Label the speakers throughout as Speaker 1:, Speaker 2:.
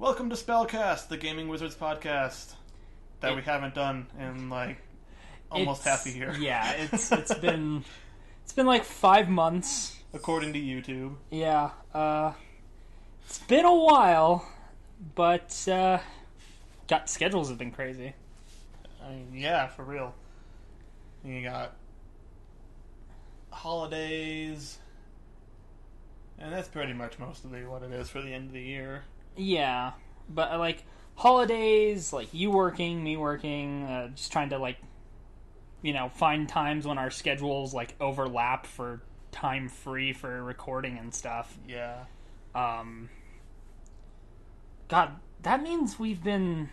Speaker 1: Welcome to SpellCast, the Gaming Wizards podcast that we haven't done in almost half a year.
Speaker 2: Yeah, it's been like 5 months
Speaker 1: According to YouTube.
Speaker 2: Yeah, it's been a while, but schedules have been crazy.
Speaker 1: I mean, yeah, for real. You got holidays, and that's pretty much mostly what it is for the end of the year.
Speaker 2: Yeah, but holidays, you working, me working, just trying to find times when our schedules overlap for time free for recording and stuff.
Speaker 1: Yeah.
Speaker 2: God, that means we've been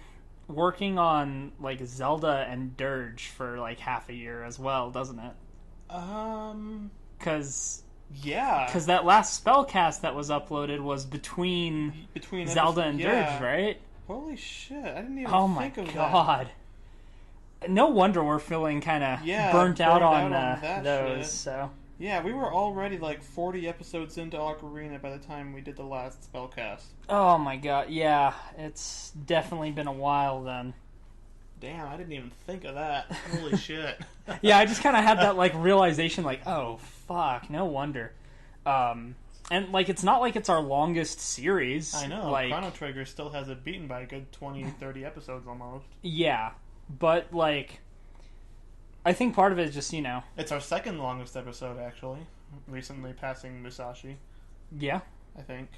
Speaker 2: working on Zelda and Dirge for half a year as well, doesn't it? Because that last SpellCast that was uploaded was between Zelda and Dirge, right?
Speaker 1: Holy shit, I didn't even think of that.
Speaker 2: Oh my god. No wonder we're feeling kind of burnt out on those.
Speaker 1: Shit.
Speaker 2: So
Speaker 1: yeah, we were already 40 episodes into Ocarina by the time we did the last SpellCast.
Speaker 2: Oh my god, yeah. It's definitely been a while then.
Speaker 1: Damn, I didn't even think of that. Holy shit.
Speaker 2: Yeah, I just kind of had that realization oh fuck, no wonder. And it's not like it's our longest series.
Speaker 1: I know. Chrono Trigger still has it beaten by a good 20, 30 episodes almost.
Speaker 2: Yeah, but I think part of it is just,
Speaker 1: It's our second longest episode, actually. Recently passing Musashi.
Speaker 2: Yeah.
Speaker 1: I think.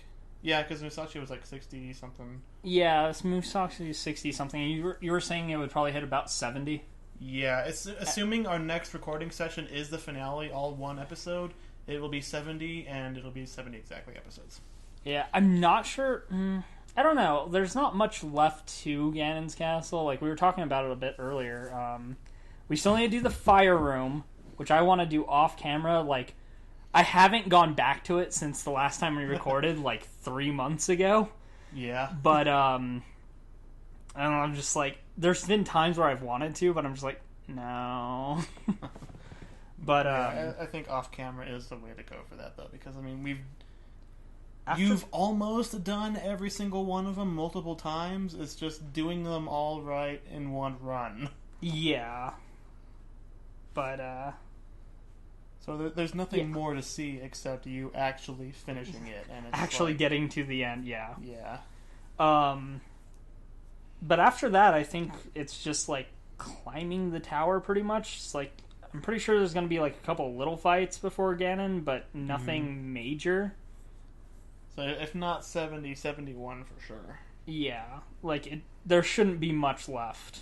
Speaker 1: Yeah, because Musashi was 60-something.
Speaker 2: Yeah, this Musashi is 60-something. You were saying it would probably hit about 70?
Speaker 1: Yeah, it's assuming our next recording session is the finale, all one episode, it will be 70, and it'll be 70 exactly episodes.
Speaker 2: Yeah, I'm not sure. I don't know. There's not much left to Ganon's Castle. We were talking about it a bit earlier. We still need to do the Fire Room, which I want to do off camera. I haven't gone back to it since the last time we recorded, 3 months ago.
Speaker 1: Yeah.
Speaker 2: But, I don't know, I'm just there's been times where I've wanted to, but I'm just no. But,
Speaker 1: yeah, I think off camera is the way to go for that, though, because, you've almost done every single one of them multiple times. It's just doing them all right in one run.
Speaker 2: Yeah. But,
Speaker 1: so there's nothing more to see except you actually finishing it. And it's
Speaker 2: actually getting to the end, yeah.
Speaker 1: Yeah.
Speaker 2: But after that, I think it's just, climbing the tower, pretty much. It's I'm pretty sure there's going to be, a couple little fights before Ganon, but nothing major.
Speaker 1: So if not 70, 71 for sure.
Speaker 2: Yeah. There shouldn't be much left.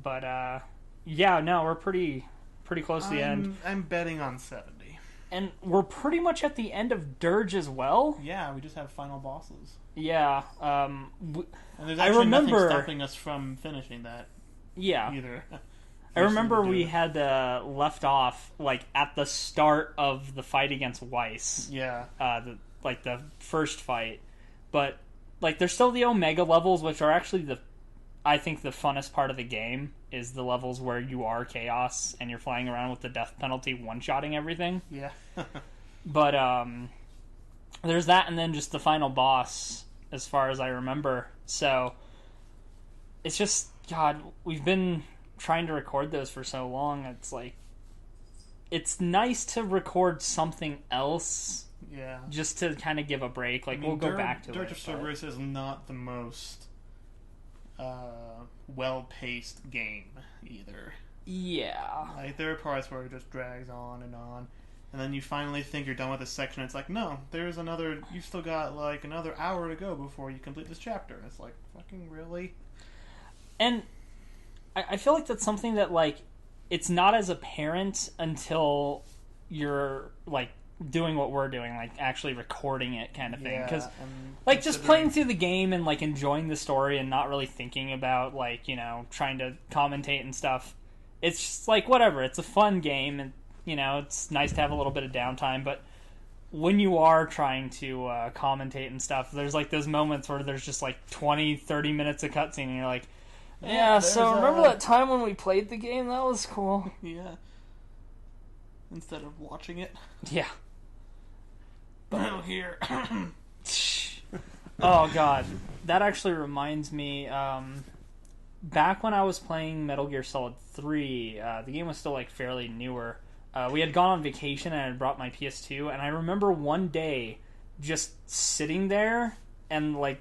Speaker 2: But, yeah, no, we're pretty close to the end.
Speaker 1: I'm betting on 70.
Speaker 2: And we're pretty much at the end of Dirge as well.
Speaker 1: Yeah, we just have final bosses.
Speaker 2: Yeah.
Speaker 1: And there's actually nothing stopping us from finishing that.
Speaker 2: Yeah.
Speaker 1: Either.
Speaker 2: I remember we had left off at the start of the fight against Weiss.
Speaker 1: Yeah.
Speaker 2: The first fight, but there's still the Omega levels, which are actually I think the funnest part of the game is the levels where you are Chaos and you're flying around with the death penalty, one-shotting everything.
Speaker 1: Yeah.
Speaker 2: But there's that, and then just the final boss, as far as I remember. So it's just, God, we've been trying to record those for so long. It's nice to record something else.
Speaker 1: Yeah.
Speaker 2: Just to kind of give a break. We'll go back to it.
Speaker 1: Dirge of Cerberus is not the most well-paced game either.
Speaker 2: Yeah.
Speaker 1: There are parts where it just drags on, and then you finally think you're done with this section. It's no, there's another. You've still got another hour to go before you complete this chapter. It's fucking really.
Speaker 2: And I feel that's something that it's not as apparent until you're doing what we're doing, actually recording it, kind of thing. Because just playing through the game and enjoying the story and not really thinking about trying to commentate and stuff, it's just whatever. It's a fun game, and it's nice to have a little bit of downtime. But when you are trying to commentate and stuff, there's those moments where there's just 20, 30 minutes of cutscene, and you're yeah, so remember that time when we played the game? That was cool.
Speaker 1: Yeah. Instead of watching it.
Speaker 2: Yeah.
Speaker 1: But here.
Speaker 2: Oh, God. that actually reminds me, back when I was playing Metal Gear Solid 3, the game was still like fairly newer. We had gone on vacation and I had brought my PS2, and I remember one day just sitting there and like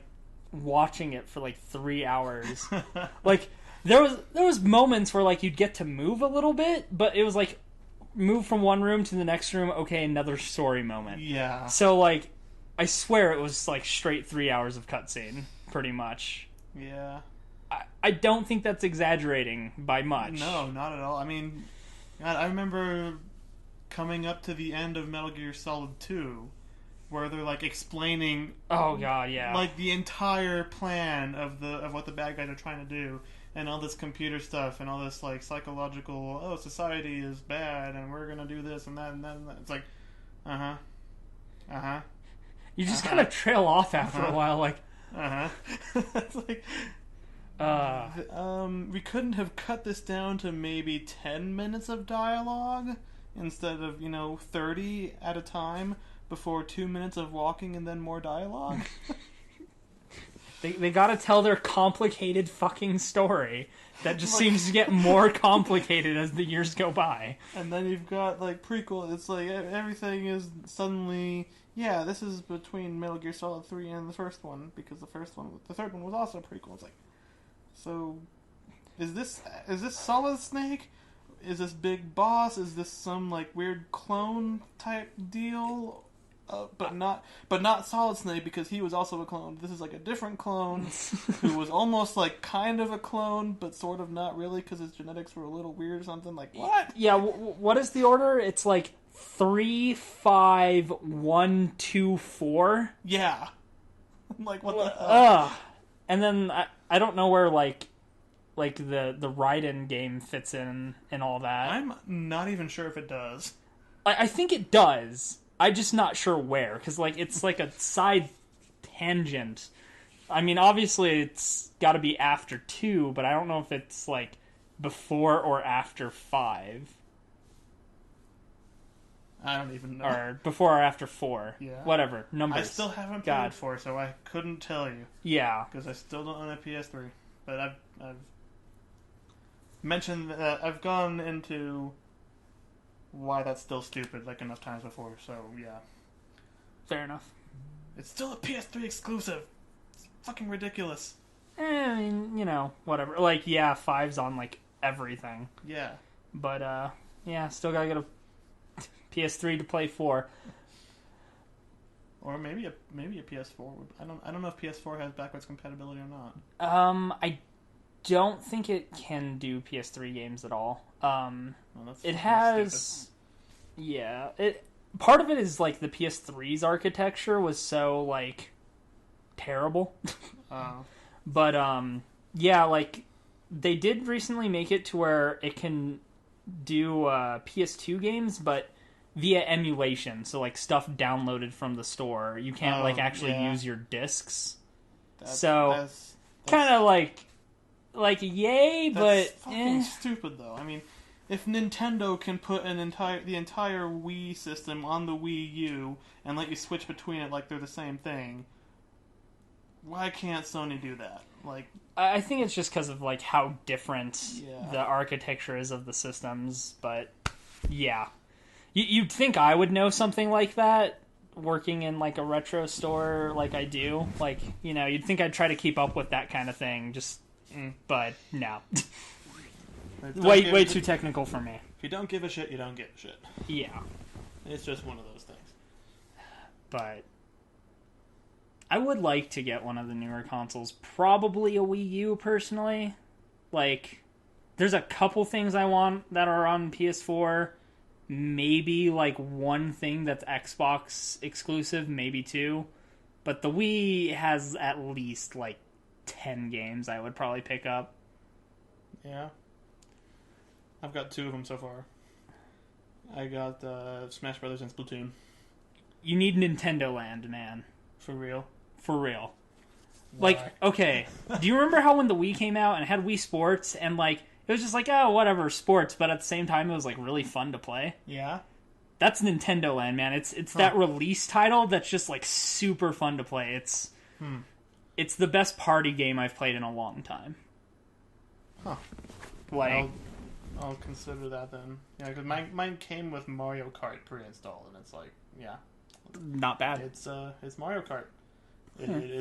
Speaker 2: watching it for like 3 hours. Like there was moments where like you'd get to move a little bit, but it was like move from one room to the next room, okay, another story moment.
Speaker 1: Yeah.
Speaker 2: So like I swear it was like straight 3 hours of cutscene, pretty much.
Speaker 1: Yeah.
Speaker 2: I don't think that's exaggerating by much.
Speaker 1: No, not at all. I mean, God, I remember coming up to the end of Metal Gear Solid 2, where they're like explaining,
Speaker 2: oh god, yeah,
Speaker 1: like the entire plan of what the bad guys are trying to do, and all this computer stuff, and all this like psychological, oh, society is bad, and we're gonna do this and that and that. And that. It's like,
Speaker 2: you just kind of trail off after a while, like,
Speaker 1: It's like, we couldn't have cut this down to maybe 10 minutes of dialogue instead of 30 at a time before 2 minutes of walking and then more dialogue.
Speaker 2: They gotta tell their complicated fucking story that just seems to get more complicated as the years go by.
Speaker 1: And then you've got like prequel. It's like everything is suddenly, yeah, this is between Metal Gear Solid 3 and the first one, because the third one was also a prequel. It's like, so is this Solid Snake? Is this Big Boss? Is this some like weird clone type deal? But not Solid Snake, because he was also a clone. This is like a different clone who was almost like kind of a clone, but sort of not really, because his genetics were a little weird or something. Like, what?
Speaker 2: Yeah, what is the order? It's like 3, 5, 1, 2, 4.
Speaker 1: Yeah. I'm like, what the hell?
Speaker 2: And then I don't know where like the Raiden game fits in and all that.
Speaker 1: I'm not even sure if it does.
Speaker 2: I think it does. I'm just not sure where, because like it's like a side tangent. I mean, obviously it's got to be after 2, but I don't know if it's like before or after 5.
Speaker 1: I don't even know.
Speaker 2: Or before or after 4.
Speaker 1: Yeah.
Speaker 2: Whatever. Numbers.
Speaker 1: I still haven't played 4, so I couldn't tell you.
Speaker 2: Yeah.
Speaker 1: Because I still don't own a PS3. But I've mentioned that I've gone into why that's still stupid like enough times before, so yeah.
Speaker 2: Fair enough.
Speaker 1: It's still a PS3 exclusive. It's fucking ridiculous.
Speaker 2: I mean, whatever. Like, yeah, 5's on like everything.
Speaker 1: Yeah.
Speaker 2: But yeah, still gotta get a PS3 to play 4.
Speaker 1: Or maybe a PS4. I don't know if PS4 has backwards compatibility or not.
Speaker 2: I don't think it can do PS3 games at all.
Speaker 1: Well,
Speaker 2: it has, stupid. Yeah. Part of it is like the PS3's architecture was so like terrible. But yeah, like they did recently make it to where it can do PS2 games, but via emulation. So like stuff downloaded from the store, you can't like actually use your discs. That's kind of like yay,
Speaker 1: that's
Speaker 2: but
Speaker 1: fucking stupid though. I mean, if Nintendo can put the entire Wii system on the Wii U and let you switch between it like they're the same thing, why can't Sony do that? Like,
Speaker 2: I think it's just because of like how different the architecture is of the systems. But yeah, you'd think I would know something like that, working in like a retro store like I do. Like, you'd think I'd try to keep up with that kind of thing. But no. Way too technical for me.
Speaker 1: If you don't give a shit, you don't give a shit.
Speaker 2: Yeah.
Speaker 1: It's just one of those things.
Speaker 2: But I would like to get one of the newer consoles. Probably a Wii U, personally. Like, there's a couple things I want that are on PS4. Maybe, like, one thing that's Xbox exclusive. Maybe 2. But the Wii has at least, like, 10 games I would probably pick up.
Speaker 1: Yeah. I've got 2 of them so far. I got Smash Brothers and Splatoon.
Speaker 2: You need Nintendo Land, man.
Speaker 1: For real?
Speaker 2: For real.
Speaker 1: Why?
Speaker 2: Like, okay, do you remember how when the Wii came out and it had Wii Sports, and like, it was just like, oh, whatever, sports, but at the same time it was like really fun to play?
Speaker 1: Yeah?
Speaker 2: That's Nintendo Land, man. It's that release title that's just like super fun to play. it's the best party game I've played in a long time.
Speaker 1: Huh.
Speaker 2: Like,
Speaker 1: I'll consider that then. Yeah, because mine came with Mario Kart pre-installed, and it's like, yeah,
Speaker 2: not bad.
Speaker 1: It's Mario Kart.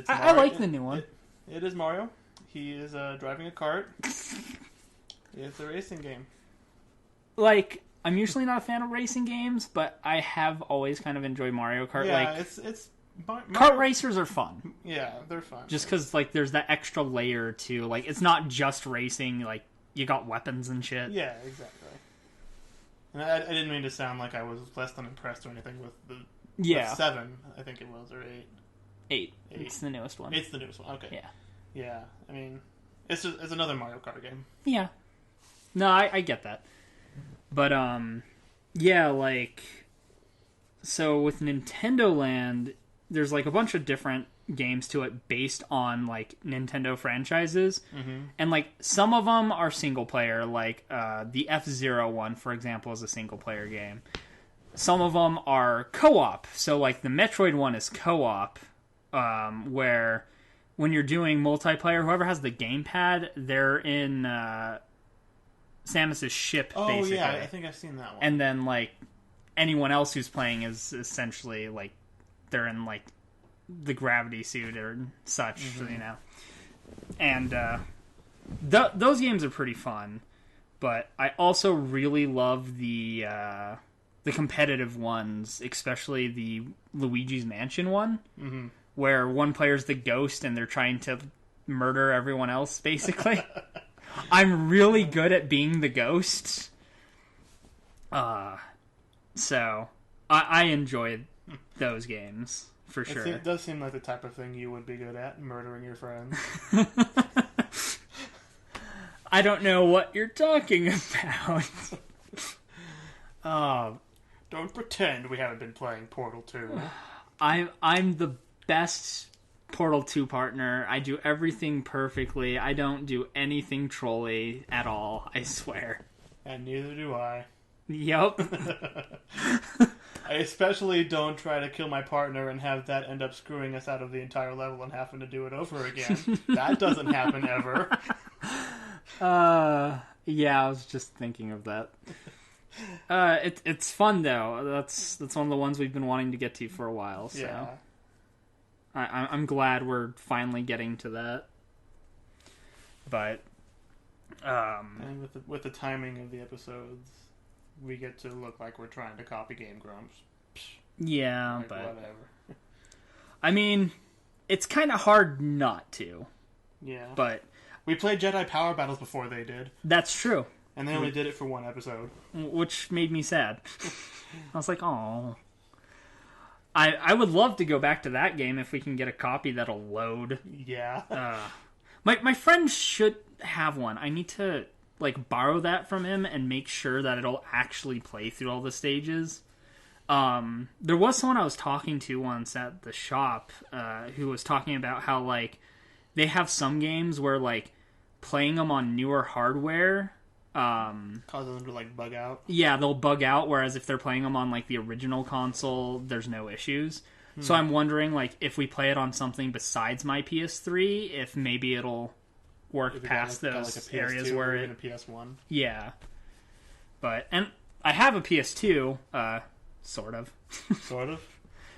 Speaker 2: I like the new one.
Speaker 1: It is Mario. He is driving a cart. It's a racing game.
Speaker 2: Like, I'm usually not a fan of racing games, but I have always kind of enjoyed Mario Kart.
Speaker 1: Yeah,
Speaker 2: like,
Speaker 1: it's
Speaker 2: kart racers are fun.
Speaker 1: Yeah, they're fun.
Speaker 2: Just because, like, there's that extra layer to, like, it's not just racing. Like, you got weapons and shit.
Speaker 1: Yeah, exactly. And I didn't mean to sound like I was less than impressed or anything with the 7, I think it was, or 8.
Speaker 2: 8. It's the newest one.
Speaker 1: It's the newest one. Okay.
Speaker 2: Yeah.
Speaker 1: Yeah. I mean, it's another Mario Kart game.
Speaker 2: Yeah. No, I get that. But yeah, like, so with Nintendo Land, there's like a bunch of different games to it based on like Nintendo franchises, and like some of them are single player, like the F-Zero one, for example, is a single player game. Some of them are co-op, so like the Metroid one is co-op, where when you're doing multiplayer, whoever has the gamepad, they're in Samus's ship, basically.
Speaker 1: Oh yeah, I think I've seen that one.
Speaker 2: And then like anyone else who's playing is essentially like they're in like the gravity suit or such, you know. And those games are pretty fun, but I also really love the competitive ones, especially the Luigi's Mansion one, where one player's the ghost and they're trying to murder everyone else, basically. I'm really good at being the ghost. So I enjoy those games. For sure.
Speaker 1: It does seem like the type of thing you would be good at, murdering your friends.
Speaker 2: I don't know what you're talking about.
Speaker 1: Don't pretend we haven't been playing Portal 2.
Speaker 2: I'm the best Portal 2 partner. I do everything perfectly. I don't do anything trolly at all, I swear.
Speaker 1: And neither do I.
Speaker 2: Yep.
Speaker 1: I especially don't try to kill my partner and have that end up screwing us out of the entire level and having to do it over again. That doesn't happen ever.
Speaker 2: Yeah, I was just thinking of that. It's fun though. That's one of the ones we've been wanting to get to for a while. So
Speaker 1: yeah.
Speaker 2: I'm glad we're finally getting to that. But
Speaker 1: and with the timing of the episodes, we get to look like we're trying to copy Game Grumps.
Speaker 2: Yeah,
Speaker 1: like,
Speaker 2: but
Speaker 1: whatever.
Speaker 2: I mean, it's kind of hard not to.
Speaker 1: Yeah,
Speaker 2: but
Speaker 1: we played Jedi Power Battles before they did.
Speaker 2: That's true.
Speaker 1: And they only did it for one episode,
Speaker 2: which made me sad. I was like, oh. I would love to go back to that game if we can get a copy that'll load.
Speaker 1: Yeah.
Speaker 2: My friend should have one. I need to like borrow that from him and make sure that it'll actually play through all the stages. There was someone I was talking to once at the shop who was talking about how like they have some games where like playing them on newer hardware
Speaker 1: causes them to like bug out.
Speaker 2: Yeah, they'll bug out, whereas if they're playing them on like the original console, there's no issues. So I'm wondering like if we play it on something besides my PS3, if maybe it'll work past those areas where
Speaker 1: it... a PS1.
Speaker 2: Yeah. And I have a PS2, sort of.
Speaker 1: Sort of?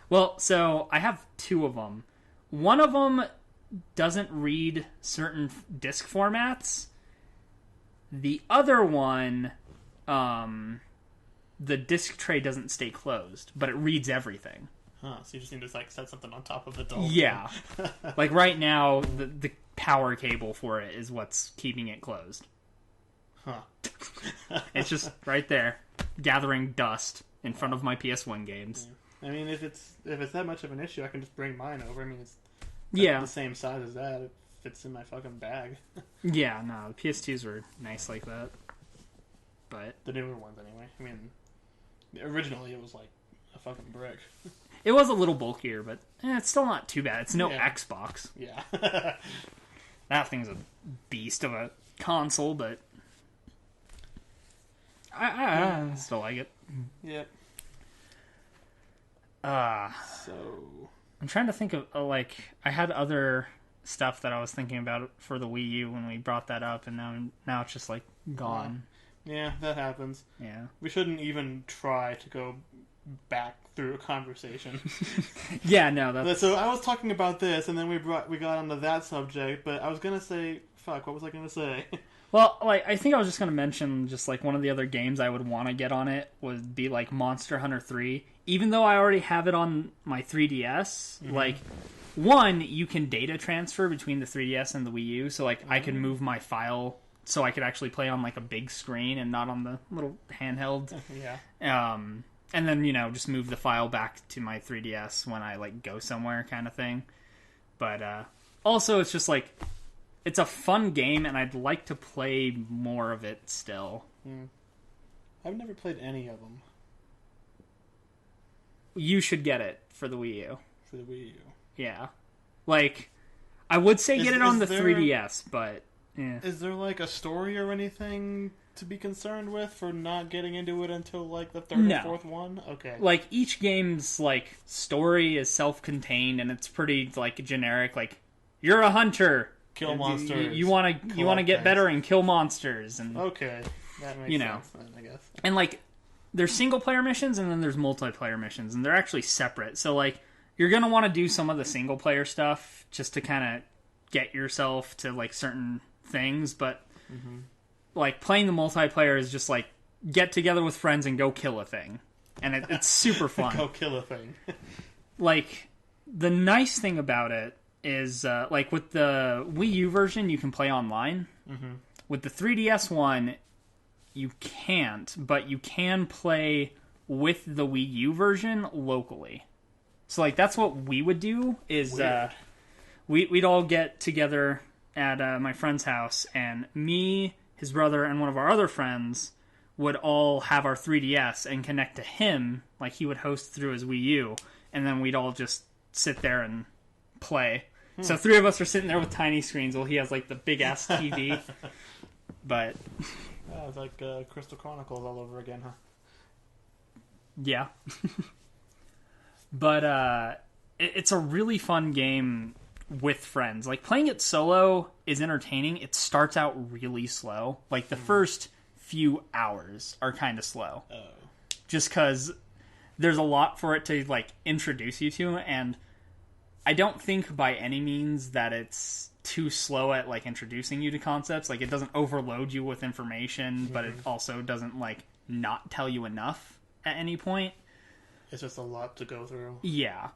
Speaker 2: Well, so I have two of them. One of them doesn't read certain disc formats. The other one, the disc tray doesn't stay closed, but it reads everything.
Speaker 1: Huh, so you just need to like set something on top of the door.
Speaker 2: Yeah. Like right now, the power cable for it is what's keeping it closed.
Speaker 1: Huh.
Speaker 2: It's just right there, gathering dust in front of my PS1 games.
Speaker 1: Yeah. I mean, if it's that much of an issue, I can just bring mine over. I mean, it's the same size as that. It fits in my fucking bag.
Speaker 2: Yeah, no, the PS2s were nice like that. But
Speaker 1: the newer ones, anyway. I mean, originally it was like a fucking brick.
Speaker 2: It was a little bulkier, but it's still not too bad. It's no Xbox.
Speaker 1: Yeah.
Speaker 2: That thing's a beast of a console, but I still like it.
Speaker 1: Yep.
Speaker 2: So I'm trying to think of like I had other stuff that I was thinking about for the Wii U when we brought that up, and now it's just like gone.
Speaker 1: Yeah, that happens.
Speaker 2: Yeah.
Speaker 1: We shouldn't even try to go back through a conversation.
Speaker 2: Yeah, no, that's...
Speaker 1: So I was talking about this, and then we got onto that subject, but I was gonna say, what was I gonna say?
Speaker 2: Well, like, I think I was just gonna mention just, like, one of the other games I would want to get on it would be, like, Monster Hunter 3. Even though I already have it on my 3DS, like, one, you can data transfer between the 3DS and the Wii U, so, like, I can move my file so I could actually play on, like, a big screen and not on the little handheld.
Speaker 1: Yeah.
Speaker 2: And then, you know, just move the file back to my 3DS when I, like, go somewhere kind of thing. But, also, it's just, like, it's a fun game, and I'd like to play more of it still.
Speaker 1: I've never played any of them.
Speaker 2: You should get it for the Wii U.
Speaker 1: For the Wii U.
Speaker 2: Yeah. Like, I would say get it on the 3DS, but... Yeah.
Speaker 1: Is there, like, a story or anything to be concerned with for not getting into it until, like, the third or fourth one? Okay.
Speaker 2: Like, each game's, like, story is self-contained, and it's pretty, like, generic. Like, you're a hunter.
Speaker 1: Kill monsters.
Speaker 2: You want to get better and kill monsters. And
Speaker 1: okay. That makes sense then, I guess.
Speaker 2: And, like, there's single-player missions, and then there's multiplayer missions, and they're actually separate. So, like, you're going to want to do some of the single-player stuff just to kind of get yourself to, like, certain things, but like playing the multiplayer is just like get together with friends and go kill a thing, and it's super fun.
Speaker 1: Go kill a thing.
Speaker 2: Like, the nice thing about it is like with the Wii U version you can play online. With the 3DS one you can't, but you can play with the Wii U version locally. So like that's what we would do is we'd all get together at my friend's house, and me, his brother, and one of our other friends would all have our 3DS and connect to him, like he would host through his Wii U, and then we'd all just sit there and play. So three of us are sitting there with tiny screens while he has like the big-ass TV. But...
Speaker 1: it's like Crystal Chronicles all over again, huh?
Speaker 2: Yeah. But it's a really fun game with friends. Like, playing it solo is entertaining. It starts out really slow. Like, the first few hours are kind of slow. Just because there's a lot for it to, like, introduce you to, and I don't think by any means that it's too slow at, like, introducing you to concepts. Like, it doesn't overload you with information, but it also doesn't, like, not tell you enough at any point.
Speaker 1: It's just a lot to go through.
Speaker 2: Yeah.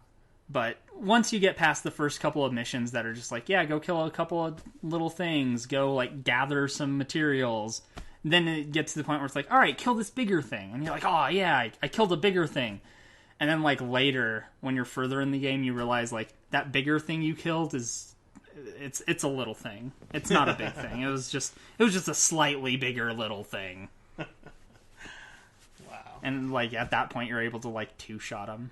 Speaker 2: But once you get past the first couple of missions that are just like, yeah, go kill a couple of little things, go, like, gather some materials, then it gets to the point where it's like, all right, kill this bigger thing. And you're like, oh, yeah, I killed a bigger thing. And then, like, later, when you're further in the game, you realize, like, that bigger thing you killed is... It's a little thing. It's not a big thing. It was just a slightly bigger little thing.
Speaker 1: Wow.
Speaker 2: And, like, at that point, you're able to, like, two-shot them.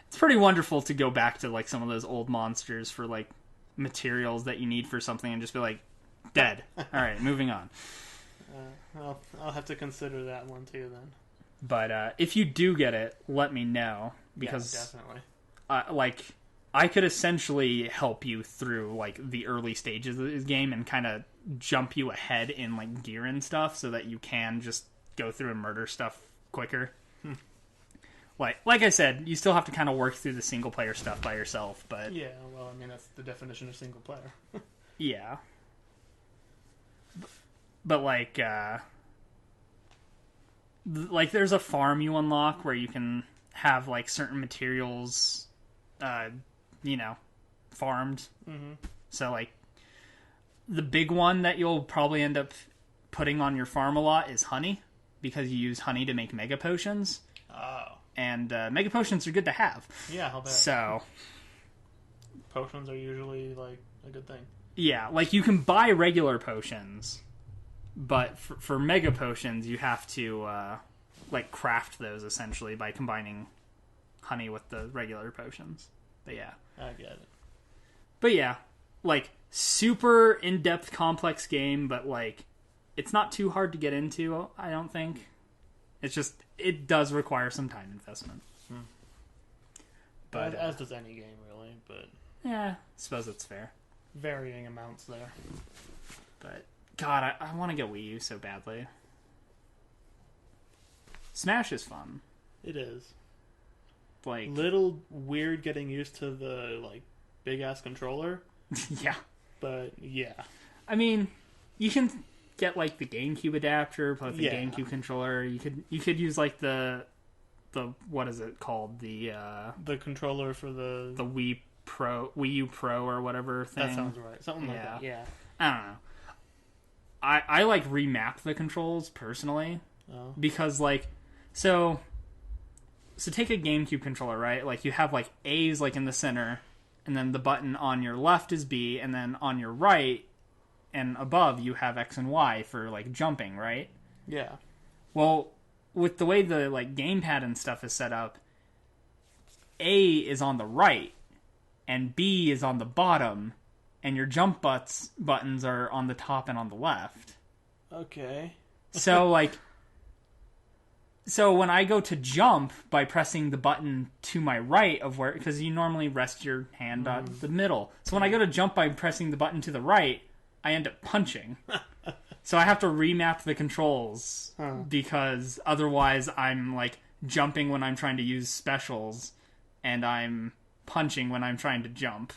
Speaker 2: It's pretty wonderful to go back to, like, some of those old monsters for, like, materials that you need for something and just be like, dead. Alright, moving on.
Speaker 1: I'll have to consider that one too then.
Speaker 2: But if you do get it, let me know. Because,
Speaker 1: yeah, definitely.
Speaker 2: Like, I could essentially help you through, like, the early stages of this game and kind of jump you ahead in, like, gear and stuff so that you can just go through and murder stuff quicker. Like I said, you still have to kind of work through the single-player stuff by yourself, but...
Speaker 1: Yeah, well, I mean, that's the definition of single-player.
Speaker 2: Yeah. But, like, there's a farm you unlock where you can have, like, certain materials, you know, farmed. So, like, the big one that you'll probably end up putting on your farm a lot is honey, because you use honey to make mega potions.
Speaker 1: Oh.
Speaker 2: And mega potions are good to have.
Speaker 1: Yeah, I'll bet.
Speaker 2: So...
Speaker 1: Potions are usually, like, a good thing.
Speaker 2: Yeah, like, you can buy regular potions, but for mega potions, you have to, like, craft those, essentially, by combining honey with the regular potions. But yeah.
Speaker 1: I get it.
Speaker 2: But yeah, like, super in-depth, complex game, but, like, it's not too hard to get into, I don't think. It's just, it does require some time investment.
Speaker 1: But as does any game, really, but...
Speaker 2: Yeah, I suppose it's fair.
Speaker 1: Varying amounts there.
Speaker 2: But, God, I want to get Wii U so badly. Smash is fun.
Speaker 1: It is.
Speaker 2: Like,
Speaker 1: little weird getting used to the, like, big-ass controller.
Speaker 2: Yeah.
Speaker 1: But, yeah.
Speaker 2: I mean, you can get, like, the GameCube adapter, play with the GameCube controller. You could use, like, the what is it called? The
Speaker 1: controller for the
Speaker 2: Wii U Pro or whatever thing.
Speaker 1: That sounds right. Something like that, yeah.
Speaker 2: I don't know. I like remap the controls personally.
Speaker 1: Oh.
Speaker 2: Because, like, so take a GameCube controller, right? Like, you have, like, A's, like, in the center, and then the button on your left is B, and then on your right and above you have X and Y for, like, jumping, right?
Speaker 1: Yeah.
Speaker 2: Well, with the way the, like, gamepad and stuff is set up, A is on the right, and B is on the bottom, and your jump buttons are on the top and on the left.
Speaker 1: Okay.
Speaker 2: So, like... So when I go to jump by pressing the button to my right of where... Because you normally rest your hand on the middle. So when I go to jump by pressing the button to the right, I end up punching. So I have to remap the controls. Because otherwise I'm, like, jumping when I'm trying to use specials. And I'm punching when I'm trying to jump.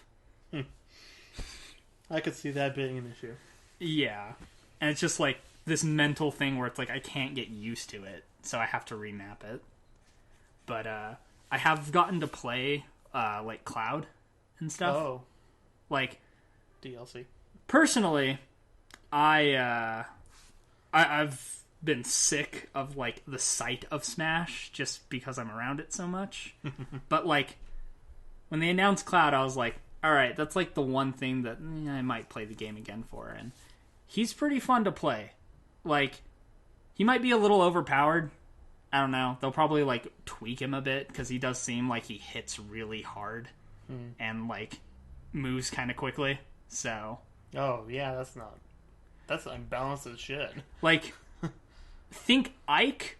Speaker 1: I could see that being an issue.
Speaker 2: Yeah. And it's just, like, this mental thing where it's like I can't get used to it. So I have to remap it. But I have gotten to play like Cloud and stuff.
Speaker 1: Oh.
Speaker 2: Like
Speaker 1: DLC.
Speaker 2: Personally, I've been sick of like the sight of Smash just because I'm around it so much. But like when they announced Cloud, I was like, all right, that's like the one thing that I might play the game again for. And he's pretty fun to play. Like, he might be a little overpowered. I don't know. They'll probably, like, tweak him a bit, because he does seem like he hits really hard and, like, moves kind of quickly. So.
Speaker 1: Oh, yeah, that's unbalanced as shit.
Speaker 2: Like, think Ike,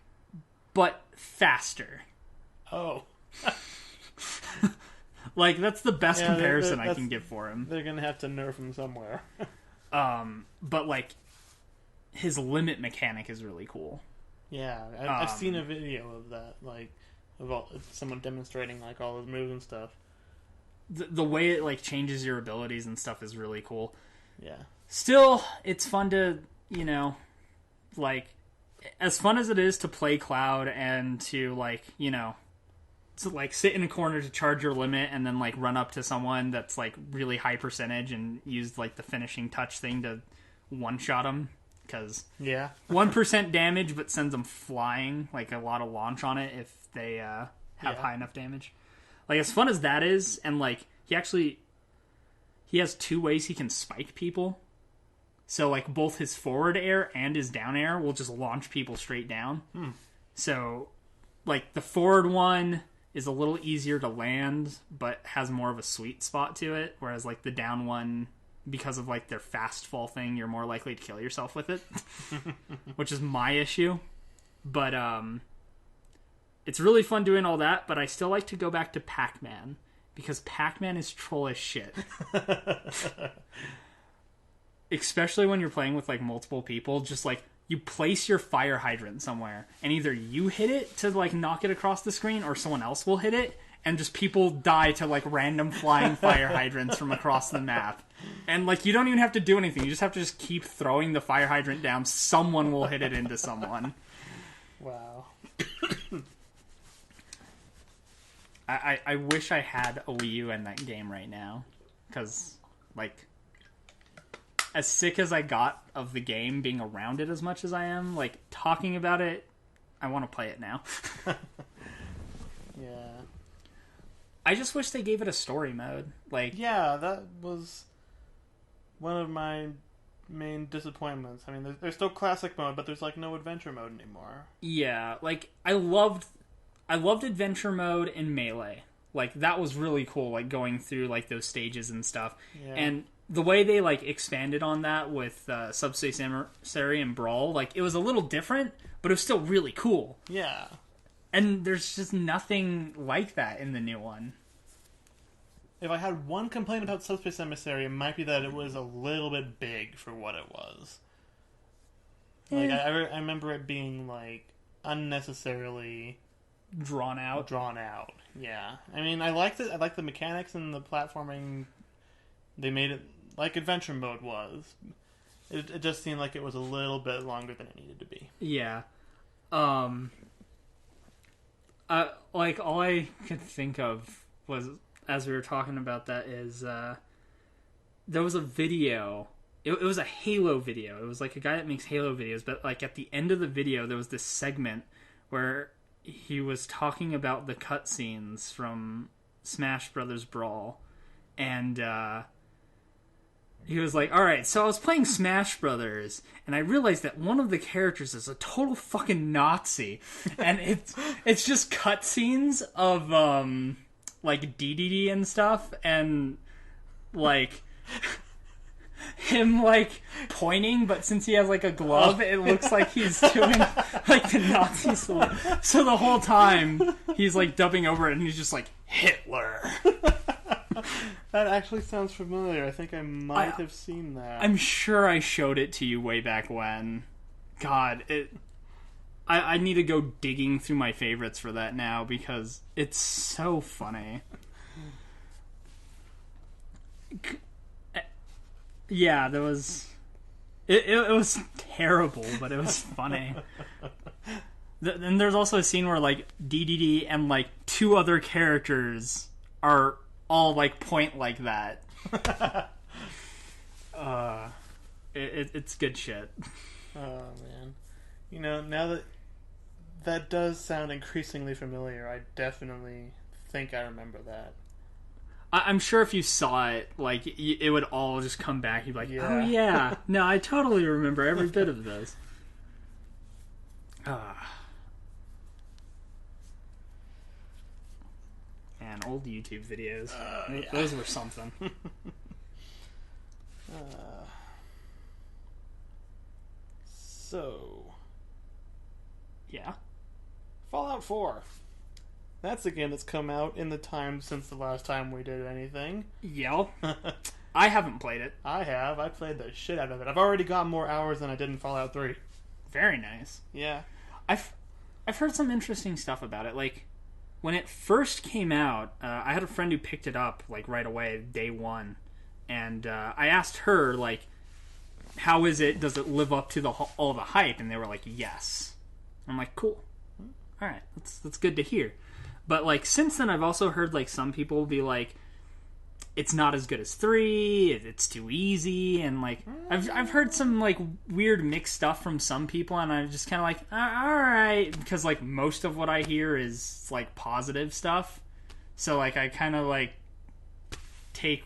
Speaker 2: but faster.
Speaker 1: Oh.
Speaker 2: Like, that's the best comparison I can give for him.
Speaker 1: They're gonna have to nerf him somewhere.
Speaker 2: But, like, his limit mechanic is really cool.
Speaker 1: Yeah, I've seen a video of that, like, of someone demonstrating, like, all his moves and stuff.
Speaker 2: The way it, like, changes your abilities and stuff is really cool.
Speaker 1: Yeah.
Speaker 2: Still, it's fun to, you know, like, as fun as it is to play Cloud and to, like, you know, to, like, sit in a corner to charge your limit and then, like, run up to someone that's, like, really high percentage and use, like, the finishing touch thing to one-shot them. Because 1% damage, but sends them flying, like a lot of launch on it if they have high enough damage. Like, as fun as that is, and like he has two ways he can spike people. So like both his forward air and his down air will just launch people straight down. So like the forward one is a little easier to land, but has more of a sweet spot to it, whereas like the down one, because of like their fast fall thing, you're more likely to kill yourself with it, which is my issue. But it's really fun doing all that, but I still like to go back to Pac-Man because Pac-Man is troll as shit. Especially when you're playing with like multiple people, just like you place your fire hydrant somewhere and either you hit it to like knock it across the screen or someone else will hit it, and just people die to like random flying fire hydrants from across the map. And like you don't even have to do anything. You just have to just keep throwing the fire hydrant down. Someone will hit it into someone.
Speaker 1: Wow.
Speaker 2: I wish I had a Wii U and that game right now. Because like as sick as I got of the game being around it as much as I am, like talking about it, I want to play it now.
Speaker 1: Yeah.
Speaker 2: I just wish they gave it a story mode. Like,
Speaker 1: yeah, that was one of my main disappointments. I mean, there's still classic mode, but there's like no adventure mode anymore.
Speaker 2: Yeah, like I loved adventure mode in Melee. Like that was really cool. Like going through like those stages and stuff. Yeah. And the way they like expanded on that with Subspace Emissary and Brawl, like it was a little different, but it was still really cool.
Speaker 1: Yeah.
Speaker 2: And there's just nothing like that in the new one.
Speaker 1: if I had one complaint about Subspace Emissary, it might be that it was a little bit big for what it was. Like, I remember it being, like, unnecessarily
Speaker 2: drawn out.
Speaker 1: Yeah. I mean, I liked it. I liked the mechanics and the platforming. They made it like adventure mode was. It just seemed like it was a little bit longer than it needed to be.
Speaker 2: Yeah. Like, all I could think of was, as we were talking about that, is there was a video. It was a Halo video. It was like a guy that makes Halo videos, but like at the end of the video, there was this segment where he was talking about the cutscenes from Smash Brothers Brawl, and he was like, alright, so I was playing Smash Brothers, and I realized that one of the characters is a total fucking Nazi. And it's just cutscenes of, like, DDD and stuff, and, like, him, like, pointing, but since he has, like, a glove, it looks like he's doing, like, the Nazi salute. So the whole time, he's, like, dubbing over it, and he's just like, Hitler.
Speaker 1: That actually sounds familiar. I think I might have seen that.
Speaker 2: I'm sure I showed it to you way back when. God, I need to go digging through my favorites for that now because it's so funny. Yeah, there was... It was terrible, but it was funny. Then there's also a scene where, like, DDD and, like, 2 other characters are all, like, point like that. It's good shit.
Speaker 1: Oh, man. You know, now that does sound increasingly familiar, I definitely think I remember that.
Speaker 2: I'm sure if you saw it, like, it would all just come back. You'd be like,
Speaker 1: Yeah.
Speaker 2: oh, yeah. No, I totally remember every bit of this. Man, old YouTube videos.
Speaker 1: Yeah.
Speaker 2: Those were something.
Speaker 1: So...
Speaker 2: Yeah.
Speaker 1: Fallout 4. That's a game that's come out in the time since the last time we did anything.
Speaker 2: Yep. I haven't played it.
Speaker 1: I have. I played the shit out of it. I've already got more hours than I did in Fallout 3.
Speaker 2: Very nice.
Speaker 1: Yeah.
Speaker 2: I've heard some interesting stuff about it. Like, when it first came out, I had a friend who picked it up, like, right away, day one. And I asked her, like, how is it? Does it live up to all the hype? And they were like, yes. I'm like, cool. All right, that's good to hear. But, like, since then, I've also heard, like, some people be like, it's not as good as 3, it's too easy, and, like, I've heard some, like, weird mixed stuff from some people, and I'm just kind of like, alright, because, like, most of what I hear is, like, positive stuff. So, like, I kind of, like, take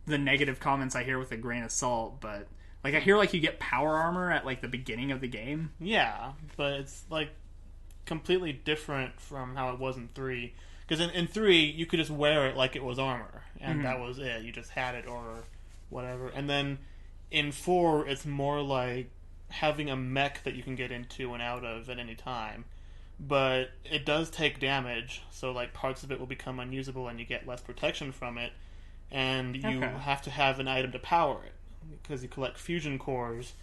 Speaker 2: the negative comments I hear with a grain of salt, but, like, I hear, like, you get power armor at, like, the beginning of the game.
Speaker 1: Yeah, but it's, like, completely different from how it was in 3. Because in 3, you could just wear it like it was armor, and that was it. You just had it or whatever. And then in 4, it's more like having a mech that you can get into and out of at any time. But it does take damage, so like parts of it will become unusable and you get less protection from it. And you have to have an item to power it, because you collect fusion cores,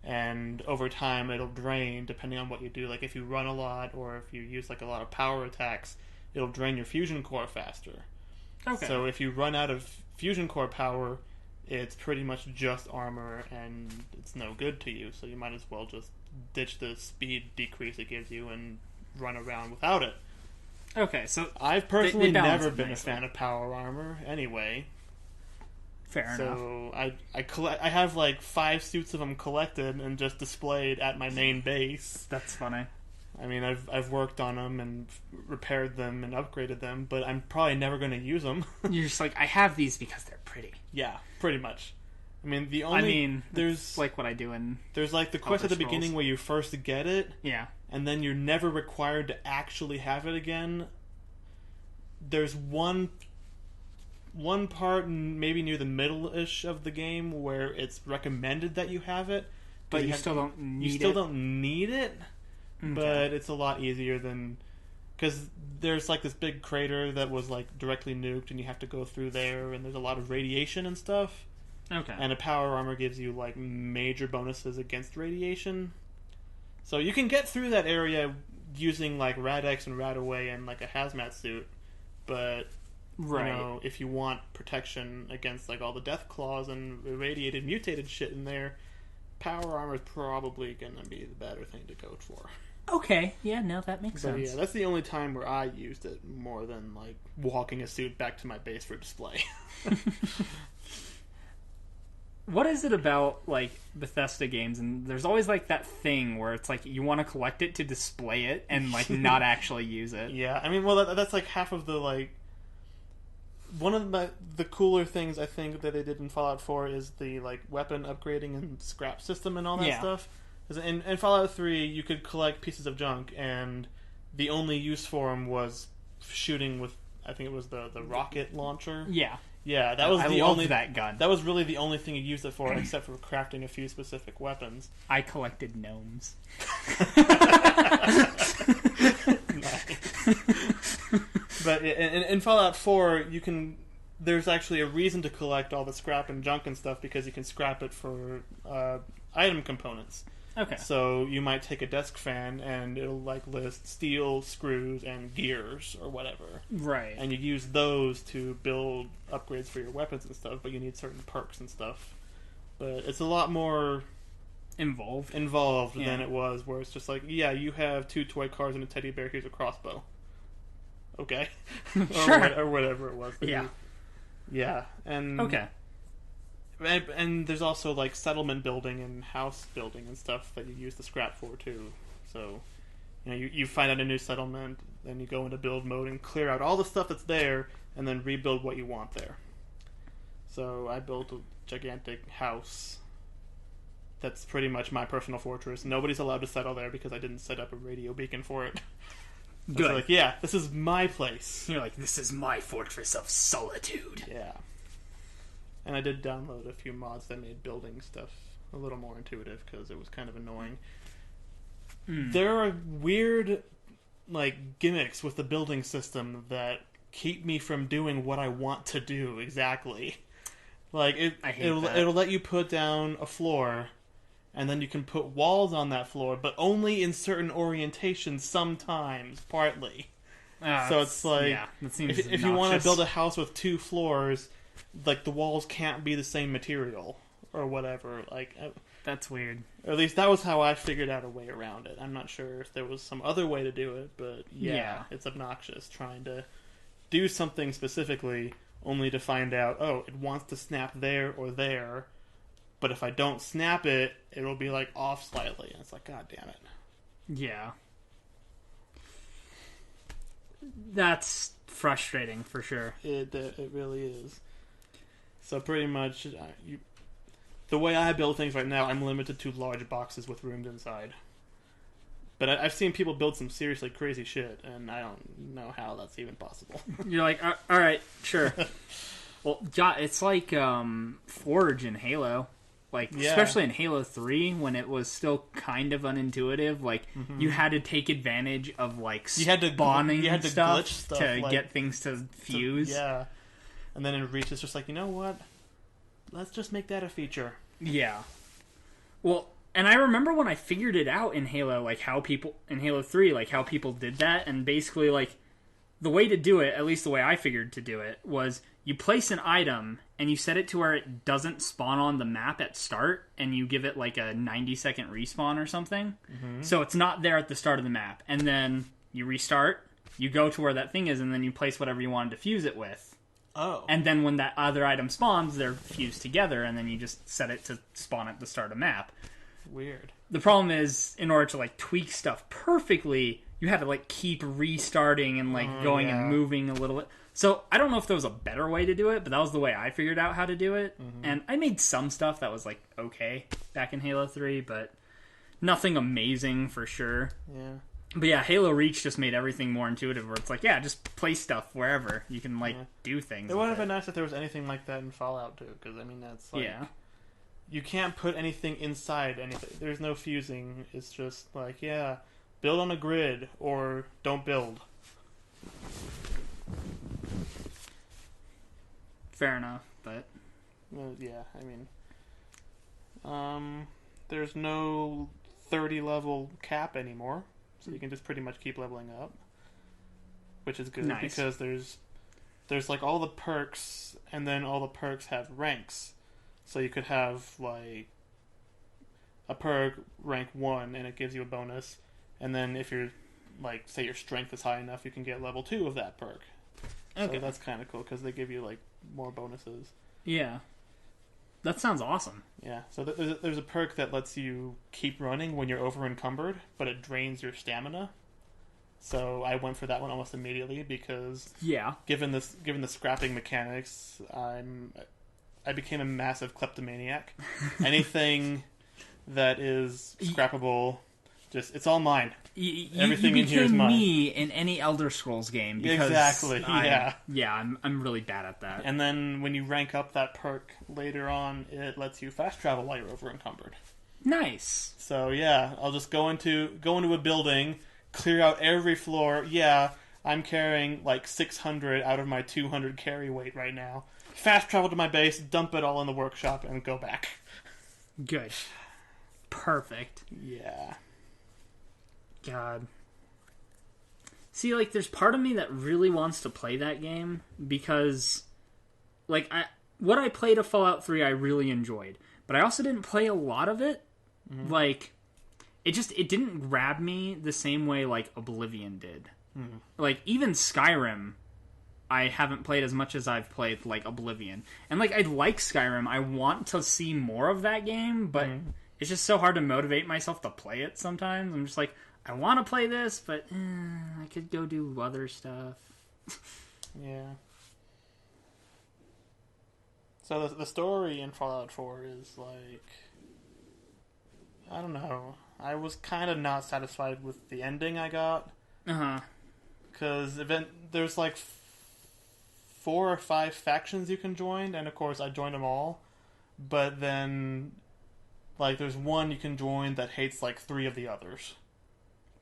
Speaker 1: and over time it'll drain depending on what you do. Like if you run a lot or if you use like a lot of power attacks, it'll drain your fusion core faster. Okay. So if you run out of fusion core power, it's pretty much just armor and it's no good to you. So you might as well just ditch the speed decrease it gives you and run around without it.
Speaker 2: Okay, so
Speaker 1: I've personally never been a fan of power armor anyway.
Speaker 2: Fair enough.
Speaker 1: So I have like 5 suits of them collected and just displayed at my main base.
Speaker 2: That's funny.
Speaker 1: I mean, I've worked on them and repaired them and upgraded them, but I'm probably never going to use them.
Speaker 2: You're just like, I have these because they're pretty.
Speaker 1: Yeah, pretty much. I mean,
Speaker 2: there's like what I do in.
Speaker 1: There's like the quest at the beginning where you first get it.
Speaker 2: Yeah.
Speaker 1: And then you're never required to actually have it again. There's one part, maybe near the middle-ish of the game, where it's recommended that you have it,
Speaker 2: but you still don't need it.
Speaker 1: You still don't need it, but it's a lot easier than because there's like this big crater that was like directly nuked, and you have to go through there, and there's a lot of radiation and stuff.
Speaker 2: Okay.
Speaker 1: And a power armor gives you like major bonuses against radiation. So you can get through that area using like Rad-X and Rad-Away and like a hazmat suit, but
Speaker 2: Right.
Speaker 1: you know, if you want protection against like all the death claws and irradiated mutated shit in there, power armor is probably gonna be the better thing to go for.
Speaker 2: Okay, yeah, no, that makes
Speaker 1: But
Speaker 2: sense.
Speaker 1: yeah, that's the only time where I used it more than like walking a suit back to my base for display.
Speaker 2: What is it about, like, Bethesda games, and there's always, like, that thing where it's, like, you want to collect it to display it and, like, not actually use it.
Speaker 1: Yeah, I mean, well, that's, like, half of the, like... One of the cooler things, I think, that they did in Fallout 4 is the, like, weapon upgrading and scrap system and all that stuff. 'Cause in Fallout 3, you could collect pieces of junk, and the only use for them was shooting with, I think it was the rocket launcher.
Speaker 2: Yeah.
Speaker 1: Yeah, that was
Speaker 2: I
Speaker 1: the
Speaker 2: love
Speaker 1: only
Speaker 2: that gun.
Speaker 1: That was really the only thing you used it for, except for crafting a few specific weapons.
Speaker 2: I collected gnomes.
Speaker 1: But in Fallout 4, there's actually a reason to collect all the scrap and junk and stuff, because you can scrap it for item components.
Speaker 2: Okay.
Speaker 1: So you might take a desk fan and it'll like list steel, screws, and gears or whatever.
Speaker 2: Right.
Speaker 1: And you use those to build upgrades for your weapons and stuff, but you need certain perks and stuff. But it's a lot more
Speaker 2: Involved
Speaker 1: than it was, where it's just like, yeah, you have 2 toy cars and a teddy bear, here's a crossbow. Okay.
Speaker 2: Sure.
Speaker 1: Or whatever it was.
Speaker 2: Yeah.
Speaker 1: Yeah. And
Speaker 2: Okay.
Speaker 1: And there's also like settlement building and house building and stuff that you use the scrap for too. So, you know, you find out a new settlement, then you go into build mode and clear out all the stuff that's there, and then rebuild what you want there. So I built a gigantic house that's pretty much my personal fortress. Nobody's allowed to settle there because I didn't set up a radio beacon for it.
Speaker 2: Good.
Speaker 1: So like, yeah, this is my place.
Speaker 2: You're like, this is my fortress of solitude.
Speaker 1: Yeah. And I did download a few mods that made building stuff a little more intuitive, because it was kind of annoying. There are weird, like, gimmicks with the building system that keep me from doing what I want to do exactly. Like, it'll let you put down a floor, and then you can put walls on that floor, but only in certain orientations sometimes, partly. So it's like,
Speaker 2: yeah, that seems
Speaker 1: if you want to build a house with 2 floors, like, the walls can't be the same material or whatever. Like,
Speaker 2: that's weird.
Speaker 1: Or at least that was how I figured out a way around it. I'm not sure if there was some other way to do it, but yeah. It's obnoxious trying to do something specifically only to find out, oh, it wants to snap there or there, but if I don't snap it, it'll be like off slightly, and it's like, god damn it.
Speaker 2: Yeah. That's frustrating for sure.
Speaker 1: It really is. So pretty much, the way I build things right now, I'm limited to large boxes with rooms inside. But I've seen people build some seriously crazy shit, and I don't know how that's even possible.
Speaker 2: You're like, all right, sure. Well, it's like Forge in Halo. Like, especially in Halo 3, when it was still kind of unintuitive, like, you had to take advantage of, like, spawning stuff to like, get things to fuse.
Speaker 1: Yeah. And then in Reach, it's just like, you know what? Let's just make that a feature.
Speaker 2: Yeah. Well, and I remember when I figured it out in Halo, like, in Halo 3, like, how people did that, and basically, like, the way to do it, at least the way I figured to do it, was you place an item, and you set it to where it doesn't spawn on the map at start, and you give it, like, a 90-second respawn or something. So it's not there at the start of the map. And then you restart, you go to where that thing is, and then you place whatever you wanted to fuse it with.
Speaker 1: Oh.
Speaker 2: And then when that other item spawns, they're fused together, and then you just set it to spawn at the start of map.
Speaker 1: Weird.
Speaker 2: The problem is, in order to, like, tweak stuff perfectly, you had to, like, keep restarting and, like, going and moving a little bit. So, I don't know if there was a better way to do it, but that was the way I figured out how to do it. And I made some stuff that was, like, okay back in Halo 3, but nothing amazing for sure.
Speaker 1: Yeah.
Speaker 2: But yeah, Halo Reach just made everything more intuitive, where it's like, yeah, just place stuff wherever. You can, like, do things.
Speaker 1: It would have been nice if there was anything like that in Fallout, too, because, I mean, that's, like...
Speaker 2: Yeah.
Speaker 1: You can't put anything inside anything. There's no fusing. It's just like, yeah, build on a grid, or don't build.
Speaker 2: Fair enough, but
Speaker 1: Yeah, I mean, there's no 30 level cap anymore, so you can just pretty much keep leveling up, which is good because there's like all the perks, and then all the perks have ranks, so you could have like a perk rank 1 and it gives you a bonus, and then if you're like, say your strength is high enough, you can get level 2 of that perk. Okay. So that's kind of cool because they give you like more bonuses.
Speaker 2: Yeah. That sounds awesome.
Speaker 1: Yeah, so there's a perk that lets you keep running when you're over encumbered, but it drains your stamina. So I went for that one almost immediately because given the scrapping mechanics, I became a massive kleptomaniac. Anything that is scrappable, it's all mine. Everything in here is mine.
Speaker 2: Me in any Elder Scrolls game. Because
Speaker 1: exactly.
Speaker 2: I'm really bad at that.
Speaker 1: And then when you rank up that perk later on, it lets you fast travel while you're over encumbered.
Speaker 2: Nice.
Speaker 1: So yeah, I'll just go into a building, clear out every floor. Yeah, I'm carrying like 600 out of my 200 carry weight right now. Fast travel to my base, dump it all in the workshop, and go back.
Speaker 2: Good. Perfect.
Speaker 1: Yeah.
Speaker 2: God. See, like, there's part of me that really wants to play that game because, like, what I played of Fallout 3 I really enjoyed, but I also didn't play a lot of it. Mm-hmm. Like, it didn't grab me the same way, like, Oblivion did. Mm-hmm. Like, even Skyrim, I haven't played as much as I've played, like, Oblivion. And, like, I like Skyrim. I want to see more of that game, but it's just so hard to motivate myself to play it sometimes. I'm just like, I want to play this, but I could go do other stuff.
Speaker 1: Yeah. So the story in Fallout 4 is like, I don't know. I was kind of not satisfied with the ending I got.
Speaker 2: Uh-huh.
Speaker 1: Because there's like 4 or 5 factions you can join, and of course I joined them all. But then, like, there's one you can join that hates like 3 of the others.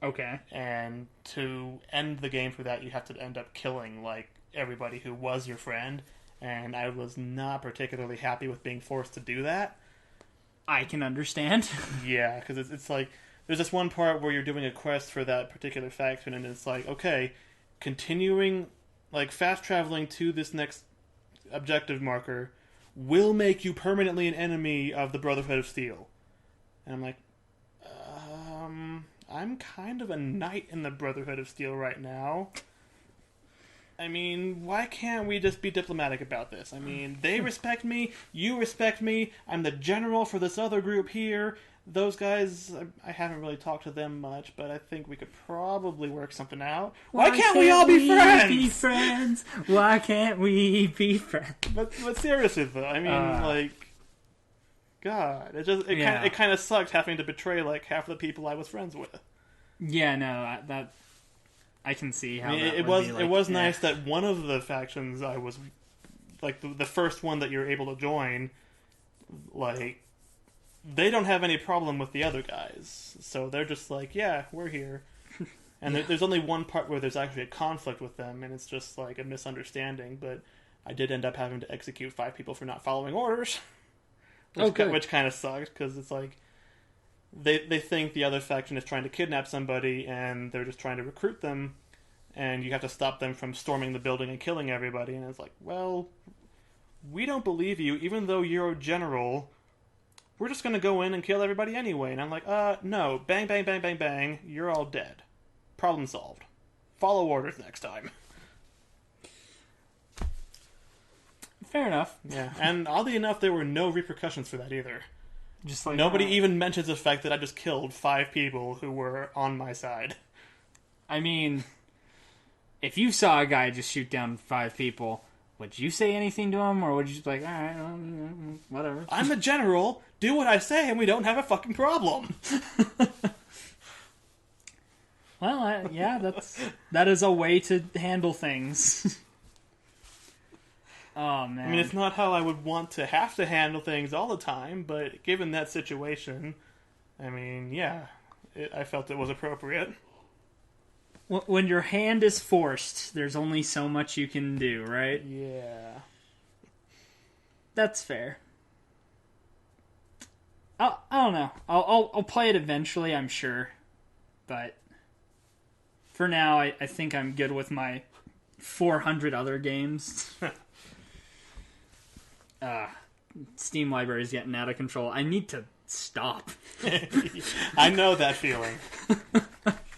Speaker 2: Okay.
Speaker 1: And to end the game for that, you have to end up killing, like, everybody who was your friend. And I was not particularly happy with being forced to do that.
Speaker 2: I can understand.
Speaker 1: Yeah, because it's like, there's this one part where you're doing a quest for that particular faction, and it's like, okay, continuing, like, fast traveling to this next objective marker will make you permanently an enemy of the Brotherhood of Steel. And I'm like, I'm kind of a knight in the Brotherhood of Steel right now. I mean, why can't we just be diplomatic about this? I mean, they respect me, you respect me, I'm the general for this other group here. Those guys, I haven't really talked to them much, but I think we could probably work something out. Why can't we all be friends?
Speaker 2: Why can't we be friends?
Speaker 1: But seriously though, I mean, like, God, it kind of sucked having to betray like half the people I was friends with.
Speaker 2: Yeah, no, that I can see how
Speaker 1: it was nice that one of the factions I was like the first one that you're able to join, like, they don't have any problem with the other guys, so they're just like, yeah, we're here. And there's only one part where there's actually a conflict with them, and it's just like a misunderstanding. But I did end up having to execute 5 people for not following orders. Which kind of sucked, because it's like they think the other faction is trying to kidnap somebody, and they're just trying to recruit them, and you have to stop them from storming the building and killing everybody. And it's like, well, we don't believe you, even though you're a general. We're just going to go in and kill everybody anyway. And I'm like, no, bang, bang, bang, bang, bang, you're all dead. Problem solved. Follow orders next time.
Speaker 2: Fair enough.
Speaker 1: Yeah, and oddly enough, there were no repercussions for that either.
Speaker 2: Just like
Speaker 1: nobody even mentions the fact that I just killed 5 people who were on my side.
Speaker 2: I mean, if you saw a guy just shoot down 5 people, would you say anything to him, or would you just be like, all right, whatever?
Speaker 1: I'm the general. Do what I say, and we don't have a fucking problem.
Speaker 2: Well, that is a way to handle things. Oh, man.
Speaker 1: I mean, it's not how I would want to have to handle things all the time, but given that situation, I mean, yeah, I felt it was appropriate.
Speaker 2: When your hand is forced, there's only so much you can do, right?
Speaker 1: Yeah.
Speaker 2: That's fair. I don't know. I'll play it eventually, I'm sure. But for now, I think I'm good with my 400 other games. Steam library is getting out of control. I need to stop.
Speaker 1: I know that feeling.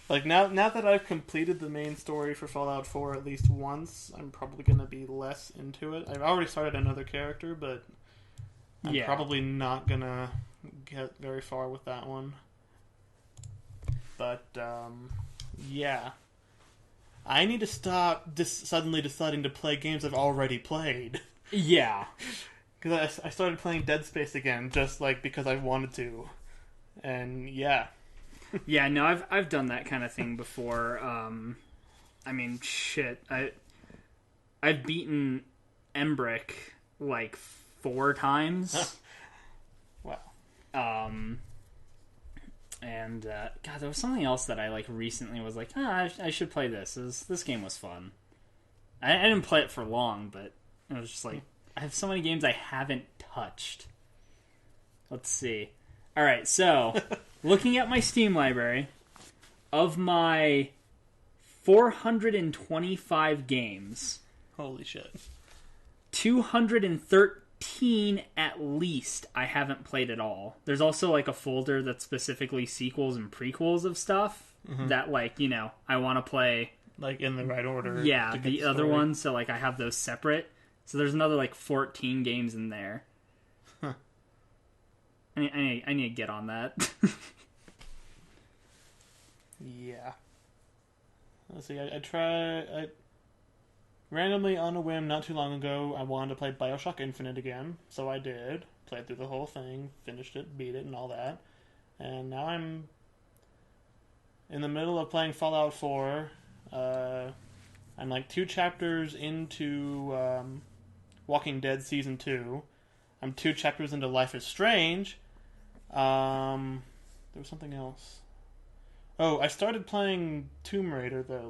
Speaker 1: Like, now that I've completed the main story for Fallout 4 at least once, I'm probably going to be less into it. I've already started another character, but I'm probably not going to get very far with that one. But, yeah. I need to stop suddenly deciding to play games I've already played.
Speaker 2: Yeah.
Speaker 1: Because I started playing Dead Space again, just, like, because I wanted to. And, yeah.
Speaker 2: Yeah, no, I've done that kind of thing before. I mean, shit. I've beaten Embrick, like, 4 times.
Speaker 1: Wow.
Speaker 2: And, God, there was something else that I, like, recently was like, I should play this. This game was fun. I didn't play it for long, but it was just like, I have so many games I haven't touched. Let's see. Alright, so, looking at my Steam library, of my 425 games...
Speaker 1: Holy shit.
Speaker 2: 213 at least I haven't played at all. There's also, like, a folder that's specifically sequels and prequels of stuff that, like, you know, I want to play...
Speaker 1: Like, in the right order.
Speaker 2: Yeah, the other ones, so, like, I have those separate. So there's another, like, 14 games in there.
Speaker 1: Huh.
Speaker 2: I need to get on that.
Speaker 1: Yeah. Let's see, I randomly, on a whim, not too long ago, I wanted to play Bioshock Infinite again, so I did. Played through the whole thing, finished it, beat it, and all that. And now I'm in the middle of playing Fallout 4. I'm like 2 chapters into Walking Dead Season 2. I'm 2 chapters into Life is Strange. There was something else. Oh, I started playing Tomb Raider, the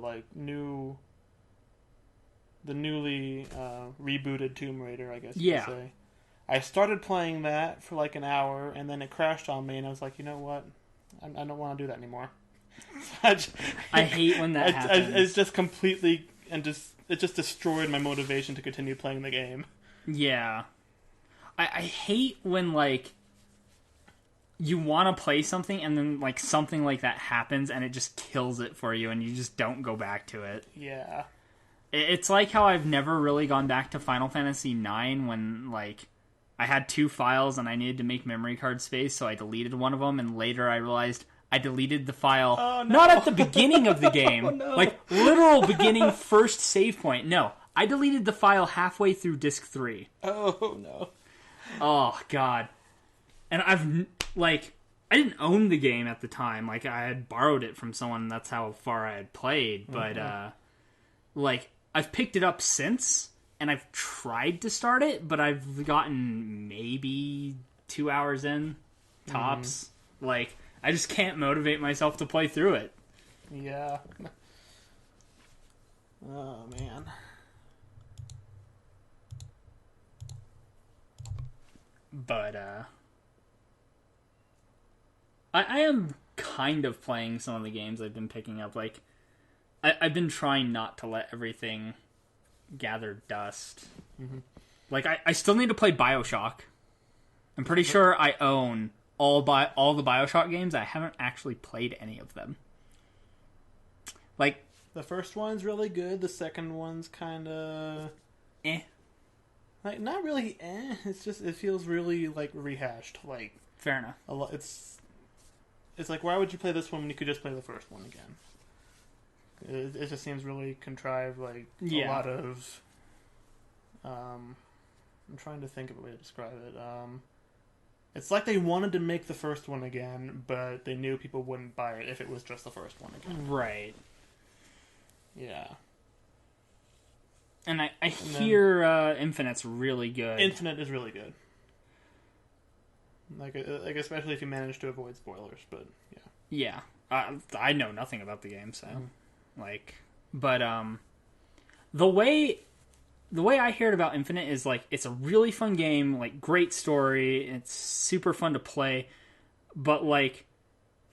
Speaker 1: newly rebooted Tomb Raider, I guess you could say. I started playing that for like an hour, and then it crashed on me, and I was like, you know what? I don't want to do that anymore.
Speaker 2: I hate when that happens.
Speaker 1: It's just completely, it just destroyed my motivation to continue playing the game.
Speaker 2: Yeah. I hate when, like, you want to play something and then, like, something like that happens and it just kills it for you and you just don't go back to it.
Speaker 1: Yeah.
Speaker 2: It's like how I've never really gone back to Final Fantasy IX when, like, I had 2 files and I needed to make memory card space, so I deleted one of them, and later I realized I deleted the file not at the beginning of the game, like, literal beginning first save point. No, I deleted the file halfway through disc 3.
Speaker 1: Oh, no.
Speaker 2: Oh, God. And I didn't own the game at the time. Like, I had borrowed it from someone, that's how far I had played. But, like, I've picked it up since, and I've tried to start it, but I've gotten maybe 2 hours in, tops. Like, I just can't motivate myself to play through it.
Speaker 1: Yeah. Oh, man.
Speaker 2: But, I am kind of playing some of the games I've been picking up. Like, I've been trying not to let everything gather dust. Like, I still need to play Bioshock. I'm pretty sure I own all the Bioshock games. I haven't actually played any of them. Like,
Speaker 1: the first one's really good. The second one's kind of like, not really It's just, it feels really, like, rehashed. Like,
Speaker 2: fair enough.
Speaker 1: It's like, why would you play this one when you could just play the first one again? It just seems really contrived. Like, a lot of I'm trying to think of a way to describe it. It's like they wanted to make the first one again, but they knew people wouldn't buy it if it was just the first one again.
Speaker 2: Right.
Speaker 1: Yeah.
Speaker 2: And I hear Infinite's really good.
Speaker 1: Infinite is really good. Like especially if you manage to avoid spoilers, but yeah.
Speaker 2: Yeah. I know nothing about the game, so like, but the way the way I heard about Infinite is like it's a really fun game, like great story, it's super fun to play, but like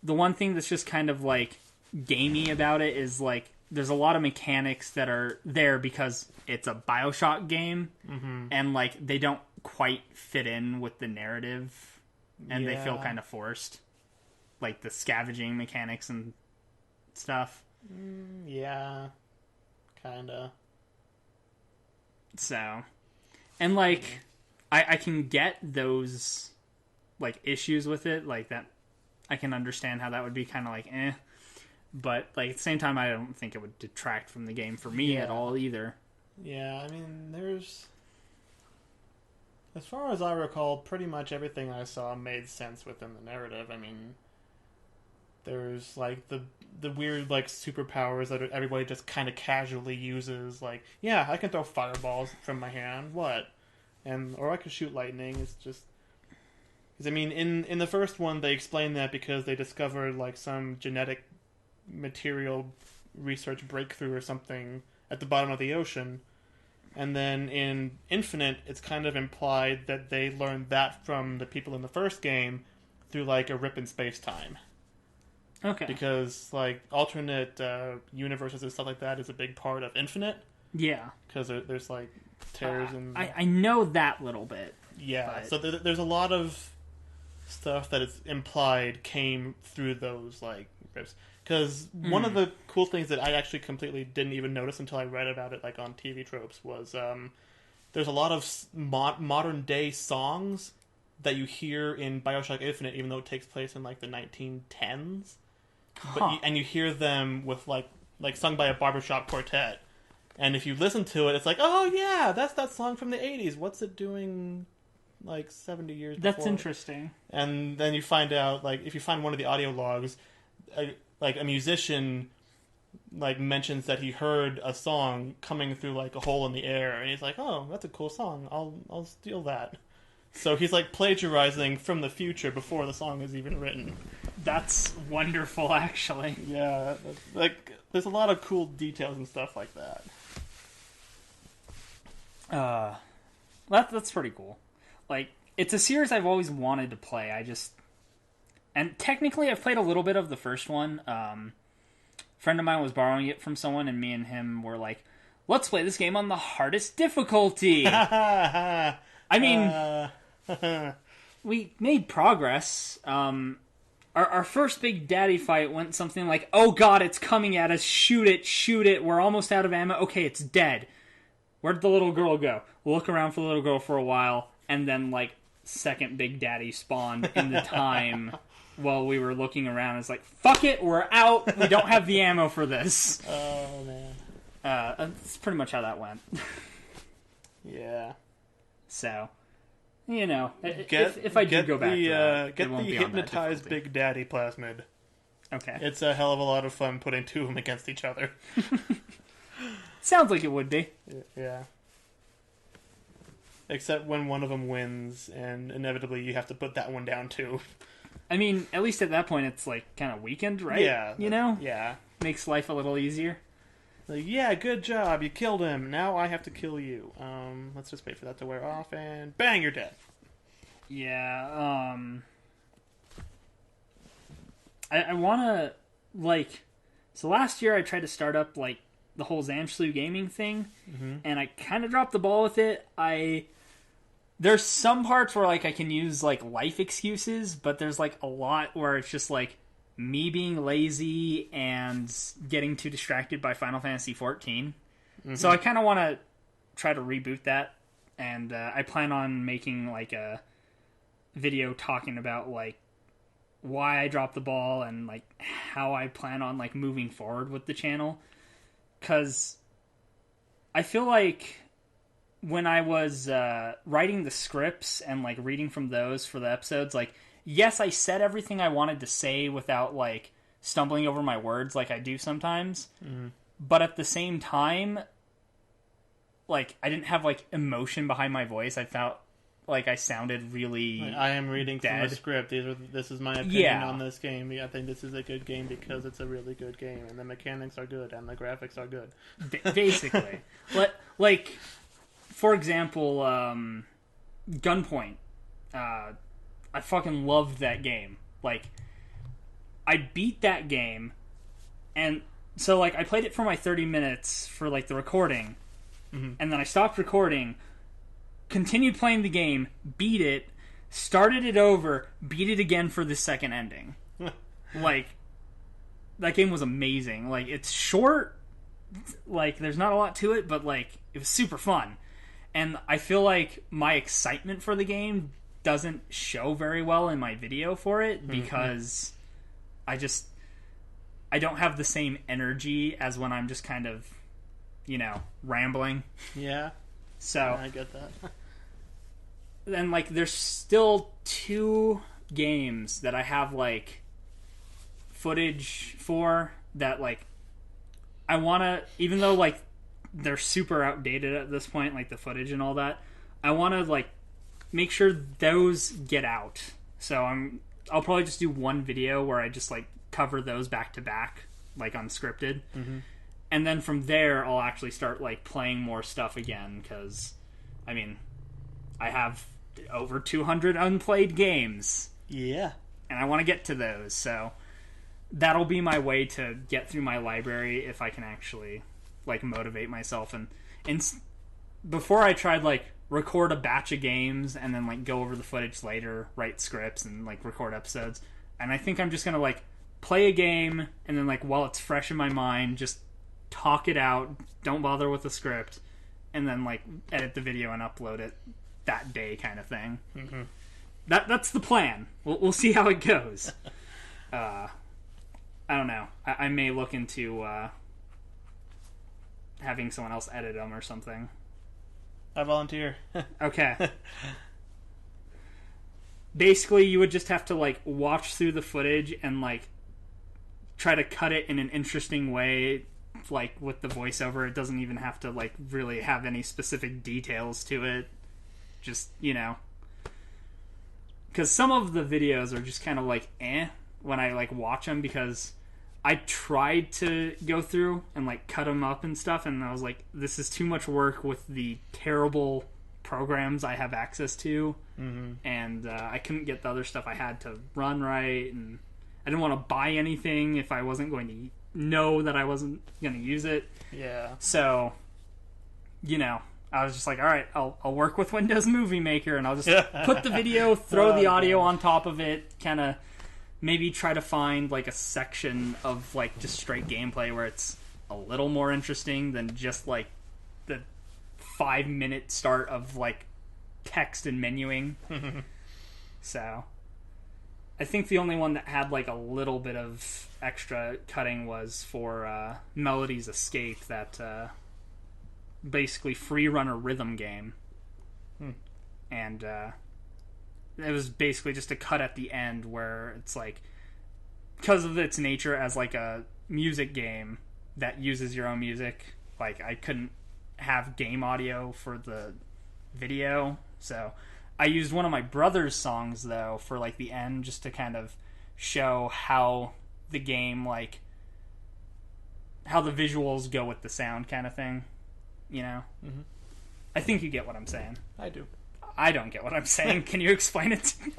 Speaker 2: the one thing that's just kind of like gamey about it is like there's a lot of mechanics that are there because it's a Bioshock game, and like they don't quite fit in with the narrative, and they feel kind of forced, like the scavenging mechanics and stuff.
Speaker 1: Yeah, kinda.
Speaker 2: So, and like, I can get those like issues with it, like that. I can understand how that would be kind of like but like at the same time, I don't think it would detract from the game for me at all either.
Speaker 1: Yeah, I mean, there's, as far as I recall, pretty much everything I saw made sense within the narrative. I mean, there's like the weird like superpowers that everybody just kind of casually uses. Like, yeah, I can throw fireballs from my hand. What? Or I can shoot lightning. It's just, because I mean, in the first one they explained that because they discovered like some genetic material research breakthrough or something at the bottom of the ocean, and then in Infinite it's kind of implied that they learned that from the people in the first game through like a rip in space-time.
Speaker 2: Okay.
Speaker 1: Because like alternate universes and stuff like that is a big part of Infinite.
Speaker 2: Yeah.
Speaker 1: Because there's like tears and...
Speaker 2: I know that little bit.
Speaker 1: Yeah,
Speaker 2: but...
Speaker 1: so there's a lot of stuff that is implied came through those like rips. Because one of the cool things that I actually completely didn't even notice until I read about it like on TV Tropes was there's a lot of modern day songs that you hear in Bioshock Infinite, even though it takes place in like the 1910s. But and you hear them with like sung by a barbershop quartet. And if you listen to it, it's like, oh yeah, that's that song from the 80s. What's it doing like 70 years before?
Speaker 2: That's interesting.
Speaker 1: And then you find out, like, if you find one of the audio logs, like a musician like mentions that he heard a song coming through like a hole in the air, and he's like, oh, that's a cool song. I'll steal that. So he's like plagiarizing from the future before the song is even written.
Speaker 2: That's wonderful, actually.
Speaker 1: Yeah, like there's a lot of cool details and stuff like that.
Speaker 2: That's pretty cool. Like, it's a series I've always wanted to play. And technically I've played a little bit of the first one. A friend of mine was borrowing it from someone, and me and him were like, let's play this game on the hardest difficulty. I mean, we made progress. Our first big daddy fight went something like, oh god, it's coming at us, shoot it, we're almost out of ammo, okay, it's dead. Where'd the little girl go? We'll look around for the little girl for a while, and then, like, second big daddy spawned in the time while we were looking around. It's like, fuck it, we're out, we don't have the ammo for this.
Speaker 1: Oh, man.
Speaker 2: That's pretty much how that went.
Speaker 1: Yeah.
Speaker 2: So... You know, if I do go back to that,
Speaker 1: get the hypnotized Big Daddy plasmid.
Speaker 2: Okay.
Speaker 1: It's a hell of a lot of fun putting two of them against each other.
Speaker 2: Sounds like it would be.
Speaker 1: Yeah. Except when one of them wins, and inevitably you have to put that one down too.
Speaker 2: I mean, at least at that point it's like kind of weakened, right?
Speaker 1: Yeah.
Speaker 2: You know?
Speaker 1: Yeah.
Speaker 2: Makes life a little easier.
Speaker 1: Like, yeah, good job, you killed him. Now I have to kill you. Let's just wait for that to wear off, and bang, you're dead.
Speaker 2: Yeah, I wanna, like... So last year I tried to start up, like, the whole Zanshlou gaming thing, and I kind of dropped the ball with it. There's some parts where, like, I can use, like, life excuses, but there's, like, a lot where it's just, like, me being lazy and getting too distracted by Final Fantasy XIV. So I kind of want to try to reboot that, and I plan on making like a video talking about like why I dropped the ball and like how I plan on like moving forward with the channel, because I feel like when I was writing the scripts and like reading from those for the episodes, like, yes, I said everything I wanted to say without, like, stumbling over my words like I do sometimes. But at the same time, like, I didn't have, like, emotion behind my voice. I felt like I sounded really
Speaker 1: I am reading
Speaker 2: dead.
Speaker 1: from a script. This is my opinion on this game. I think this is a good game because it's a really good game, and the mechanics are good, and the graphics are good.
Speaker 2: Basically. Like, for example, Gunpoint. I fucking loved that game. Like, I beat that game, and so, like, I played it for my 30 minutes for, like, the recording, and then I stopped recording, continued playing the game, beat it, started it over, beat it again for the second ending. Like, that game was amazing. Like, it's short, like, there's not a lot to it, but, like, it was super fun. And I feel like my excitement for the game doesn't show very well in my video for it, because I don't have the same energy as when I'm just kind of, rambling.
Speaker 1: Yeah.
Speaker 2: So
Speaker 1: yeah, I get that.
Speaker 2: And, like, there's still 2 games that I have, like, footage for that, like, I want to, even though, like, they're super outdated at this point, like, the footage and all that, I want to, like, make sure those get out. So I'll probably just do one video where I just, like, cover those back to back, like, unscripted. And then from there, I'll actually start, like, playing more stuff again, because, I mean, I have over 200 unplayed games.
Speaker 1: Yeah.
Speaker 2: And I want to get to those, so that'll be my way to get through my library if I can actually, like, motivate myself. And before I tried, like, record a batch of games and then, like, go over the footage later, write scripts and, like, record episodes. And I think I'm just gonna, like, play a game and then, like, while it's fresh in my mind, just talk it out, don't bother with the script, and then, like, edit the video and upload it that day, kind of thing. That's the plan. We'll see how it goes. I don't know. I may look into having someone else edit them or something.
Speaker 1: I volunteer.
Speaker 2: Okay. Basically, you would just have to, like, watch through the footage and, like, try to cut it in an interesting way, like, with the voiceover. It doesn't even have to, like, really have any specific details to it. Just, because some of the videos are just kind of, like, when I, like, watch them, because I tried to go through and, like, cut them up and stuff, and I was like, this is too much work with the terrible programs I have access to, and I couldn't get the other stuff I had to run right, and I didn't want to buy anything if I wasn't going to know that I wasn't going to use it.
Speaker 1: Yeah.
Speaker 2: So, I was just like, all right, I'll work with Windows Movie Maker, and I'll just put the video, throw the audio on top of it, kind of maybe try to find, like, a section of, like, just straight gameplay where it's a little more interesting than just, like, the 5-minute start of, like, text and menuing. So I think the only one that had, like, a little bit of extra cutting was for Melody's Escape, that basically free runner rhythm game. And it was basically just a cut at the end where it's like, because of its nature as, like, a music game that uses your own music, like, I couldn't have game audio for the video, so I used one of my brother's songs, though, for, like, the end, just to kind of show how the game, like, how the visuals go with the sound kind of thing, I think you get what I'm saying.
Speaker 1: I do.
Speaker 2: I don't get what I'm saying. Can you explain it to me?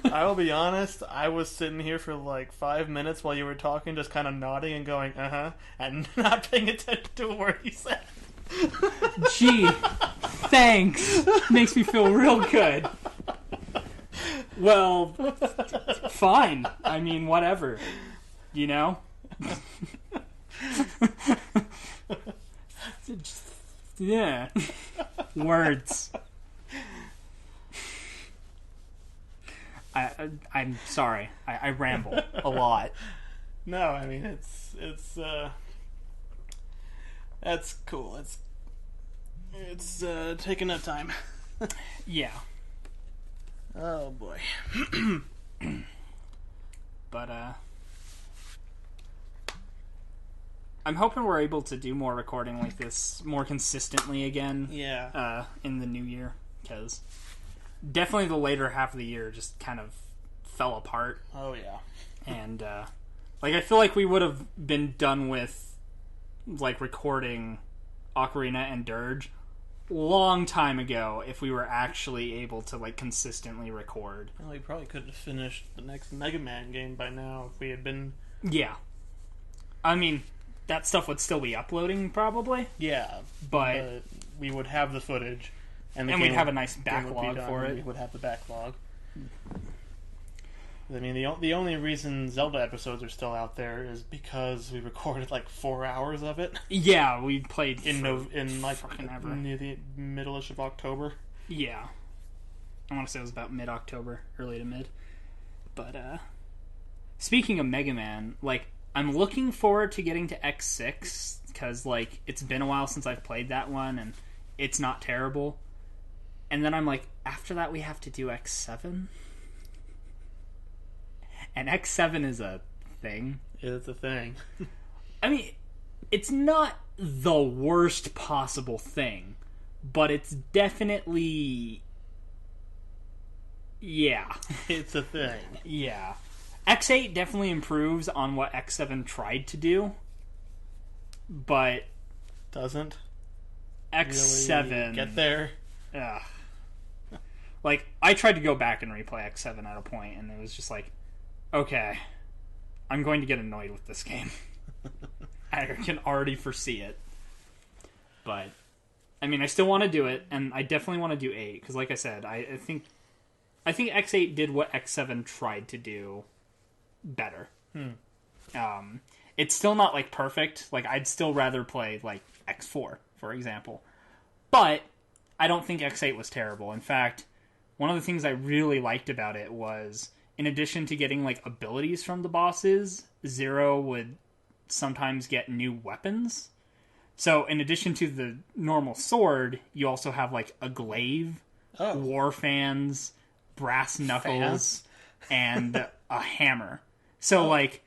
Speaker 1: I will be honest, I was sitting here for like 5 minutes while you were talking, just kind of nodding and going, and not paying attention to a word you said.
Speaker 2: Gee, thanks. Makes me feel real good. Well, fine. I mean, whatever. Yeah. Words. I'm sorry. I ramble a lot.
Speaker 1: No, I mean, it's that's cool. It's taking up time.
Speaker 2: Yeah.
Speaker 1: Oh boy.
Speaker 2: But I'm hoping we're able to do more recording like this more consistently again.
Speaker 1: Yeah.
Speaker 2: In the new year, because definitely the later half of the year just kind of fell apart.
Speaker 1: Oh yeah.
Speaker 2: And like, I feel like we would have been done with, like, recording Ocarina and Dirge long time ago if we were actually able to like consistently record.
Speaker 1: Well, we probably could have finished the next Mega Man game by now if we had been...
Speaker 2: Yeah. I mean, that stuff would still be uploading probably.
Speaker 1: Yeah,
Speaker 2: but
Speaker 1: we would have the footage. And
Speaker 2: we'd have a nice backlog for it.
Speaker 1: We would have the backlog. I mean, the only reason Zelda episodes are still out there is because we recorded like 4 hours of it.
Speaker 2: Yeah, we played
Speaker 1: in like
Speaker 2: fucking ever.
Speaker 1: Near the middle-ish of October.
Speaker 2: Yeah, I want to say it was about mid-October, early to mid. But speaking of Mega Man, like I'm looking forward to getting to X6 because like it's been a while since I've played that one and it's not terrible. And then I'm like, after that we have to do X7. And X7 is a thing.
Speaker 1: It's a thing.
Speaker 2: I mean, it's not the worst possible thing, but it's definitely... Yeah.
Speaker 1: It's a thing.
Speaker 2: Yeah. X8 definitely improves on what X7 tried to but...
Speaker 1: Doesn't?
Speaker 2: X7...
Speaker 1: Really get there?
Speaker 2: Ugh. Like, I tried to go back and replay X7 at a point, and it was just like, okay, I'm going to get annoyed with this game. I can already foresee it. But, I mean, I still want to do it, and I definitely want to do 8, because like I said, I think X8 did what X7 tried to do better. It's still not, like, perfect. Like, I'd still rather play, like, X4, for example. But I don't think X8 was terrible. In fact, one of the things I really liked about it was, in addition to getting, like, abilities from the bosses, Zero would sometimes get new weapons. So, in addition to the normal sword, you also have, like, a glaive, war fans, brass knuckles, and a hammer. So, like,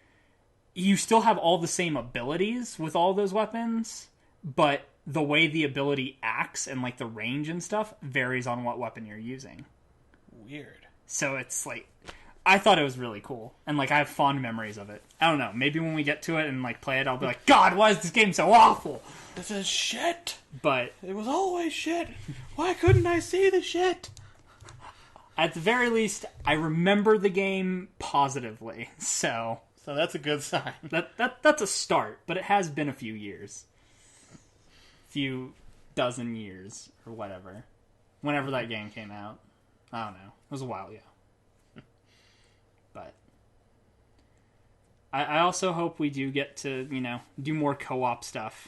Speaker 2: you still have all the same abilities with all those weapons, but the way the ability acts and, like, the range and stuff varies on what weapon you're using.
Speaker 1: Weird.
Speaker 2: So it's, like... I thought it was really cool. And, like, I have fond memories of it. I don't know. Maybe when we get to it and, like, play it, I'll be like, God, why is this game so awful?
Speaker 1: This is shit.
Speaker 2: But...
Speaker 1: It was always shit. Why couldn't I see the shit?
Speaker 2: At the very least, I remember the game positively. So
Speaker 1: that's a good sign.
Speaker 2: That's a start. But it has been a few years. Few dozen years or whatever. Whenever that game came out. I don't know. It was a while, yeah. But I also hope we do get to, do more co-op stuff.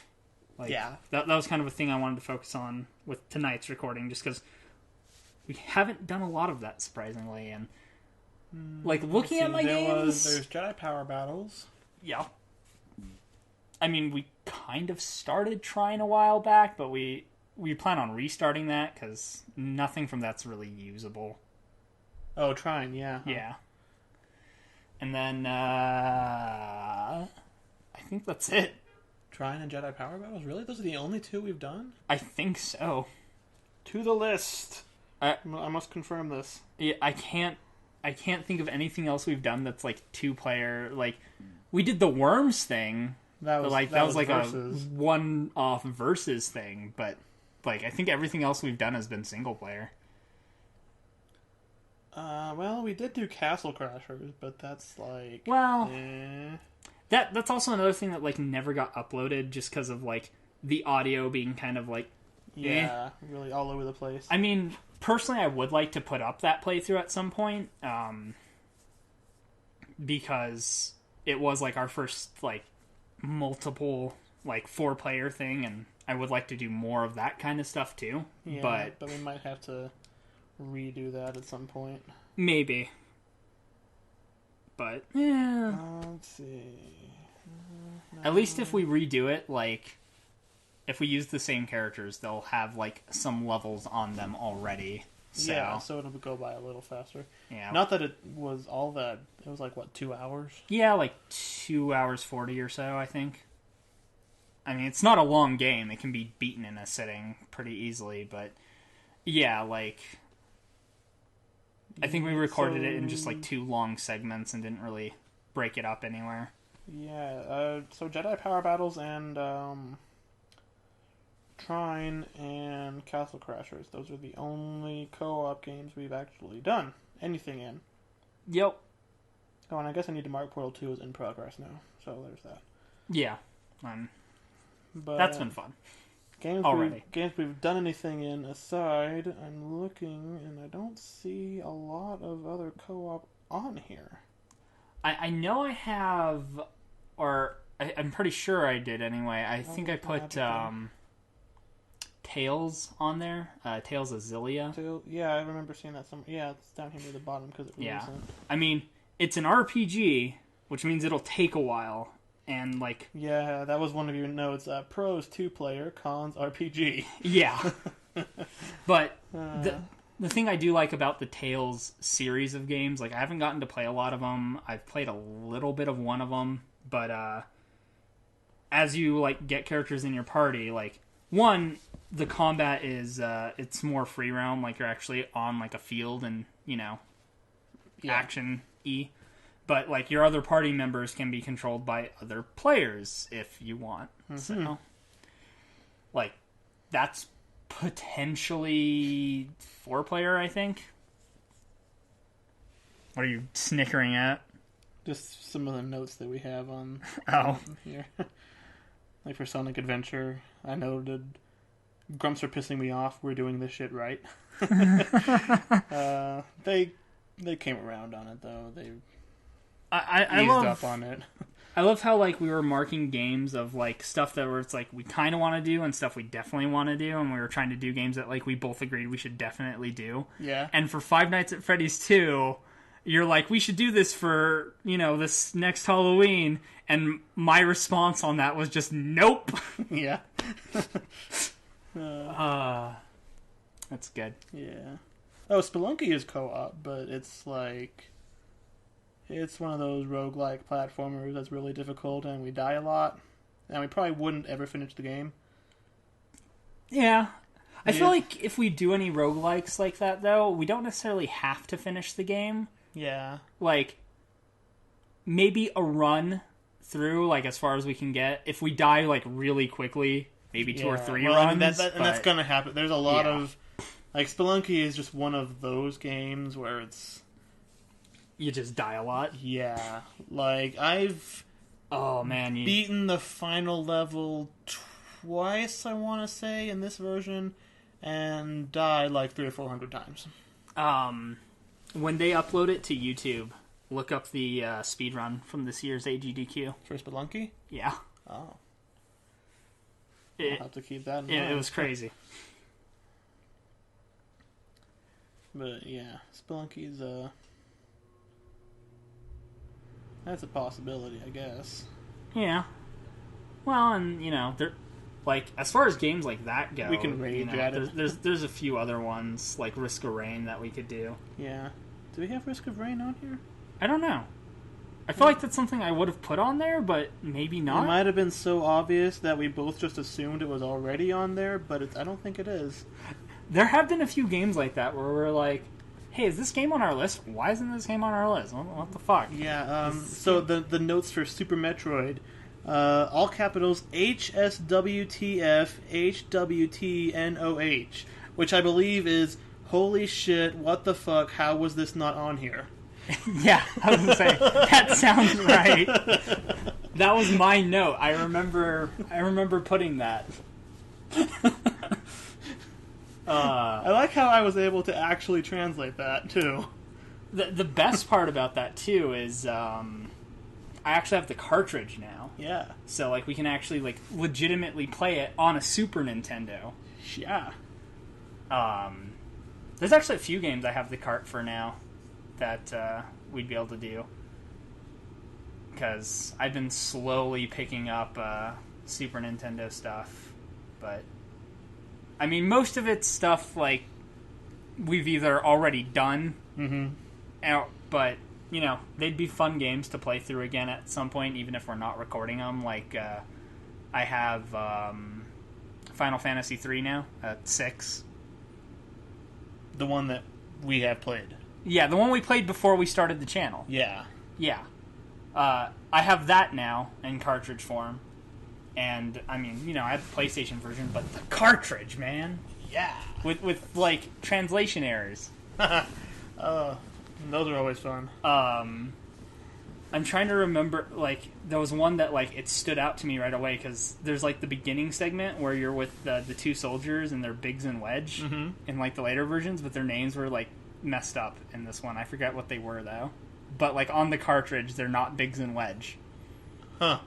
Speaker 2: Like,
Speaker 1: yeah.
Speaker 2: That was kind of a thing I wanted to focus on with tonight's recording, just because we haven't done a lot of that, surprisingly. And, like, looking at my games...
Speaker 1: There's Jedi Power Battles.
Speaker 2: Yeah. I mean, we kind of started trying a while back, but we plan on restarting that, because nothing from that's really usable.
Speaker 1: Oh, trying, yeah.
Speaker 2: Yeah. And then, I think that's it.
Speaker 1: Trine and Jedi Power Battles? Really? Those are the only two we've done?
Speaker 2: I think so.
Speaker 1: To the list. I must confirm this.
Speaker 2: Yeah, I can't think of anything else we've done that's, like, two-player. Like, we did the Worms thing. That was like versus. A one-off versus thing, but, like, I think everything else we've done has been single-player.
Speaker 1: Well, we did do Castle Crashers, but that's like...
Speaker 2: Well, that's also another thing that, like, never got uploaded just because of, like, the audio being kind of, like...
Speaker 1: Yeah, really all over the place.
Speaker 2: I mean, personally, I would like to put up that playthrough at some point, because it was, like, our first, like, multiple, like, 4-player thing, and I would like to do more of that kind of stuff, too.
Speaker 1: Yeah, but we might have to... redo that at some point.
Speaker 2: Maybe. But, yeah.
Speaker 1: Let's see.
Speaker 2: At least if we redo it, like, if we use the same characters, they'll have, like, some levels on them already. So.
Speaker 1: Yeah, so it'll go by a little faster.
Speaker 2: Yeah.
Speaker 1: Not that it was all that. It was like, what, 2 hours?
Speaker 2: Yeah, like 2 hours 40 or so, I think. I mean, it's not a long game. It can be beaten in a sitting pretty easily, but yeah, like... I think we recorded it in just, like, 2 long segments and didn't really break it up anywhere.
Speaker 1: Yeah, so Jedi Power Battles and Trine and Castle Crashers. Those are the only co-op games we've actually done anything in.
Speaker 2: Yep.
Speaker 1: Oh, and I guess I need to mark Portal 2 as in progress now. So there's that.
Speaker 2: Yeah.
Speaker 1: But
Speaker 2: that's been fun.
Speaker 1: Games we've done anything in aside, I'm looking and I don't see a lot of other co-op on here.
Speaker 2: I know I have, or I'm pretty sure I did anyway. I think I put Tales on there. Tales of Xillia.
Speaker 1: Yeah, I remember seeing that somewhere. Yeah, it's down here near the bottom because it was recent.
Speaker 2: I mean, it's an RPG, which means it'll take a while. And, like...
Speaker 1: Yeah, that was one of your notes. Pros 2-player, cons RPG.
Speaker 2: Yeah. But the thing I do like about the Tales series of games, like, I haven't gotten to play a lot of them. I've played a little bit of one of them. But as you, like, get characters in your party, like, one, the combat is, it's more free roam. Like, you're actually on, like, a field and, you know, action-y. But, like, your other party members can be controlled by other players if you want. Mm-hmm. So, like, that's potentially 4-player, I think. What are you snickering at?
Speaker 1: Just some of the notes that we have on here. Like, for Sonic Adventure, I noted Grumps are pissing me off. We're doing this shit right. They came around on it, though. They...
Speaker 2: I
Speaker 1: love up on it.
Speaker 2: I love how, like, we were marking games of, like, stuff that were, it's like we kind of want to do and stuff we definitely want to do, and we were trying to do games that, like, we both agreed we should definitely do.
Speaker 1: Yeah.
Speaker 2: And for Five Nights at Freddy's 2, you're like, we should do this for, you know, this next Halloween, and my response on that was just nope.
Speaker 1: Yeah.
Speaker 2: That's good.
Speaker 1: Yeah. Oh, Spelunky is co-op, but it's like... It's one of those roguelike platformers that's really difficult, and we die a lot. And we probably wouldn't ever finish the game.
Speaker 2: Yeah. I feel like if we do any roguelikes like that, though, we don't necessarily have to finish the game.
Speaker 1: Yeah.
Speaker 2: Like, maybe a run through, like, as far as we can get. If we die, like, really quickly, maybe 2 or 3 runs. I mean,
Speaker 1: that's going to happen. There's a lot of... Like, Spelunky is just one of those games where it's...
Speaker 2: You just die a lot?
Speaker 1: Yeah. Like, I've...
Speaker 2: Oh, man.
Speaker 1: Beaten the final level twice, I want to say, in this version, and died like 300 or 400 times.
Speaker 2: When they upload it to YouTube, look up the speedrun from this year's AGDQ.
Speaker 1: For Spelunky?
Speaker 2: Yeah.
Speaker 1: Oh. I'll have to keep that in mind.
Speaker 2: It was crazy.
Speaker 1: But, yeah. Spelunky's, that's a possibility, I guess.
Speaker 2: Yeah. Well, and, you know, like, as far as games like that go...
Speaker 1: We can rage at it.
Speaker 2: There's a few other ones, like Risk of Rain, that we could do.
Speaker 1: Yeah. Do we have Risk of Rain on here?
Speaker 2: I don't know. I feel like that's something I would have put on there, but maybe not.
Speaker 1: It might have been so obvious that we both just assumed it was already on there, but I don't think it is.
Speaker 2: There have been a few games like that where we're like, hey, is this game on our list? Why isn't this game on our list? What the fuck?
Speaker 1: Yeah, so the notes for Super Metroid, all capitals HSWTF HWTNOH, which I believe is, holy shit, what the fuck, how was this not on here?
Speaker 2: Yeah, I was going to say, that sounds right. That was my note. I remember putting that.
Speaker 1: I like how I was able to actually translate that, too.
Speaker 2: The best part about that, too, is I actually have the cartridge now.
Speaker 1: Yeah.
Speaker 2: So, like, we can actually, like, legitimately play it on a Super Nintendo.
Speaker 1: Yeah.
Speaker 2: There's actually a few games I have the cart for now that we'd be able to do. Because I've been slowly picking up Super Nintendo stuff. But, I mean, most of it's stuff, like, we've either already done, but, you know, they'd be fun games to play through again at some point, even if we're not recording them. Like, I have Final Fantasy 3 now, 6.
Speaker 1: The one that we have played.
Speaker 2: Yeah, the one we played before we started the channel.
Speaker 1: Yeah.
Speaker 2: Yeah. I have that now in cartridge form. And, I mean, you know, I had the PlayStation version, but the cartridge, man.
Speaker 1: Yeah.
Speaker 2: With like, translation errors.
Speaker 1: Those are always fun.
Speaker 2: I'm trying to remember, like, there was one that, like, it stood out to me right away, because there's, like, the beginning segment where you're with the two soldiers, and they're Biggs and Wedge, in, like, the later versions, but their names were, like, messed up in this one. I forget what they were, though. But, like, on the cartridge, they're not Biggs and Wedge.
Speaker 1: Huh.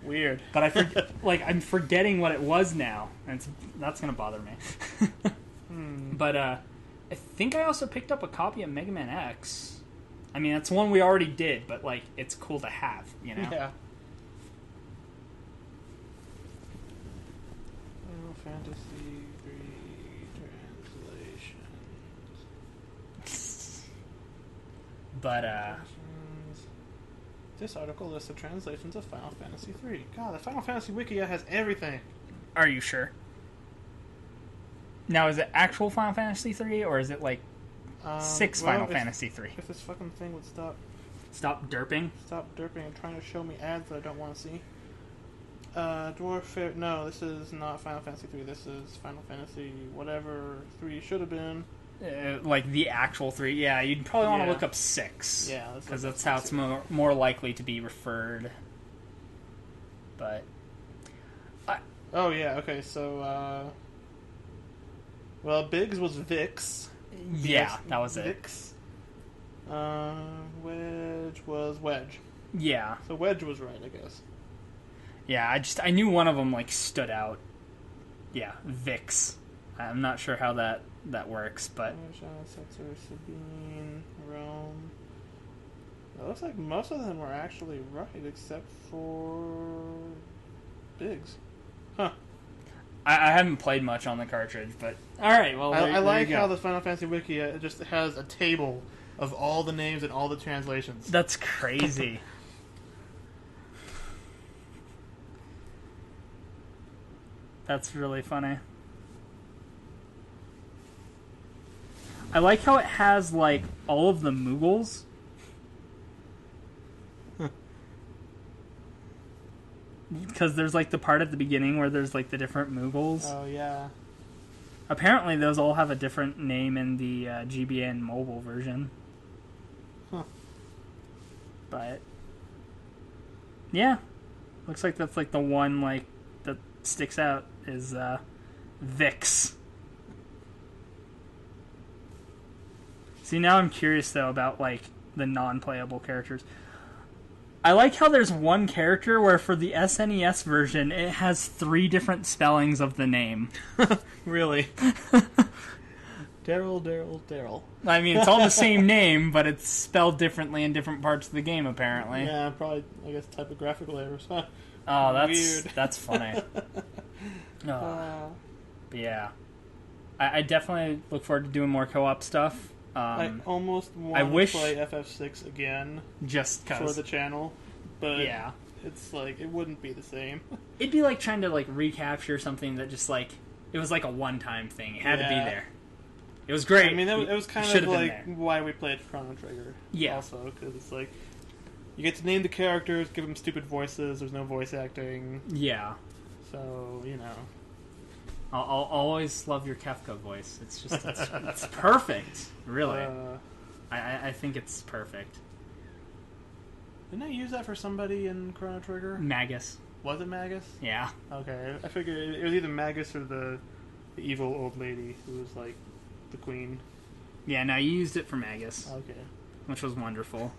Speaker 1: Weird.
Speaker 2: But I'm forgetting what it was now, and that's gonna bother me. But, I think I also picked up a copy of Mega Man X. I mean, that's one we already did, but, like, it's cool to have, you know?
Speaker 1: Yeah. Final Fantasy 3 translations.
Speaker 2: But,
Speaker 1: This article lists the translations of Final Fantasy 3. God, the Final Fantasy Wiki has everything.
Speaker 2: Are you sure? Now, is it actual Final Fantasy 3, or is it, like, Final Fantasy 3?
Speaker 1: If this fucking thing would stop
Speaker 2: derping?
Speaker 1: Stop derping and trying to show me ads that I don't want to see. Dwarf Fair... No, this is not Final Fantasy 3. This is Final Fantasy whatever 3 should have been.
Speaker 2: Like the actual 3. Yeah, you'd probably want to look up 6.
Speaker 1: Yeah.
Speaker 2: Because that's how it's more likely to be referred. But...
Speaker 1: Oh, yeah, okay, so, well, Biggs was Vix.
Speaker 2: Yeah, that was
Speaker 1: Vix. Wedge was Wedge.
Speaker 2: Yeah.
Speaker 1: So Wedge was right, I guess.
Speaker 2: Yeah, I knew one of them, like, stood out. Yeah, Vix. I'm not sure how that works, but...
Speaker 1: Sabine, Rome... It looks like most of them were actually right, except for... Biggs. Huh.
Speaker 2: I haven't played much on the cartridge, but... Alright, well,
Speaker 1: I like how the Final Fantasy Wiki just has a table of all the names and all the translations.
Speaker 2: That's crazy. That's really funny. I like how it has, like, all of the Moogles. Because there's, like, the part at the beginning where there's, like, the different Moogles.
Speaker 1: Oh, yeah.
Speaker 2: Apparently those all have a different name in the GBN mobile version.
Speaker 1: Huh.
Speaker 2: But, yeah. Looks like that's, like, the one, like, that sticks out is Vix. See, now I'm curious, though, about, like, the non-playable characters. I like how there's one character where for the SNES version, it has 3 different spellings of the name.
Speaker 1: Really? Daryl.
Speaker 2: I mean, it's all the same name, but it's spelled differently in different parts of the game, apparently.
Speaker 1: Yeah, probably, I guess, typographical errors.
Speaker 2: Oh, that's
Speaker 1: weird.
Speaker 2: That's funny. But yeah. I definitely look forward to doing more co-op stuff.
Speaker 1: I almost want to play FF6 again.
Speaker 2: Just cause.
Speaker 1: For the channel. But
Speaker 2: yeah.
Speaker 1: It's like, it wouldn't be the same.
Speaker 2: It'd be like trying to like recapture something that just like, it was like a one-time thing. It had to be there. It was great.
Speaker 1: I mean, it was kind of like why we played Chrono Trigger.
Speaker 2: Yeah.
Speaker 1: Also, because it's like, you get to name the characters, give them stupid voices, there's no voice acting.
Speaker 2: Yeah.
Speaker 1: So, you know.
Speaker 2: I'll always love your Kefka voice. It's just, it's perfect. Really. I think it's perfect.
Speaker 1: Didn't I use that for somebody in Chrono Trigger?
Speaker 2: Magus.
Speaker 1: Was it Magus?
Speaker 2: Yeah.
Speaker 1: Okay. I figured it was either Magus or the evil old lady who was like the queen.
Speaker 2: Yeah, no, you used it for Magus.
Speaker 1: Okay.
Speaker 2: Which was wonderful.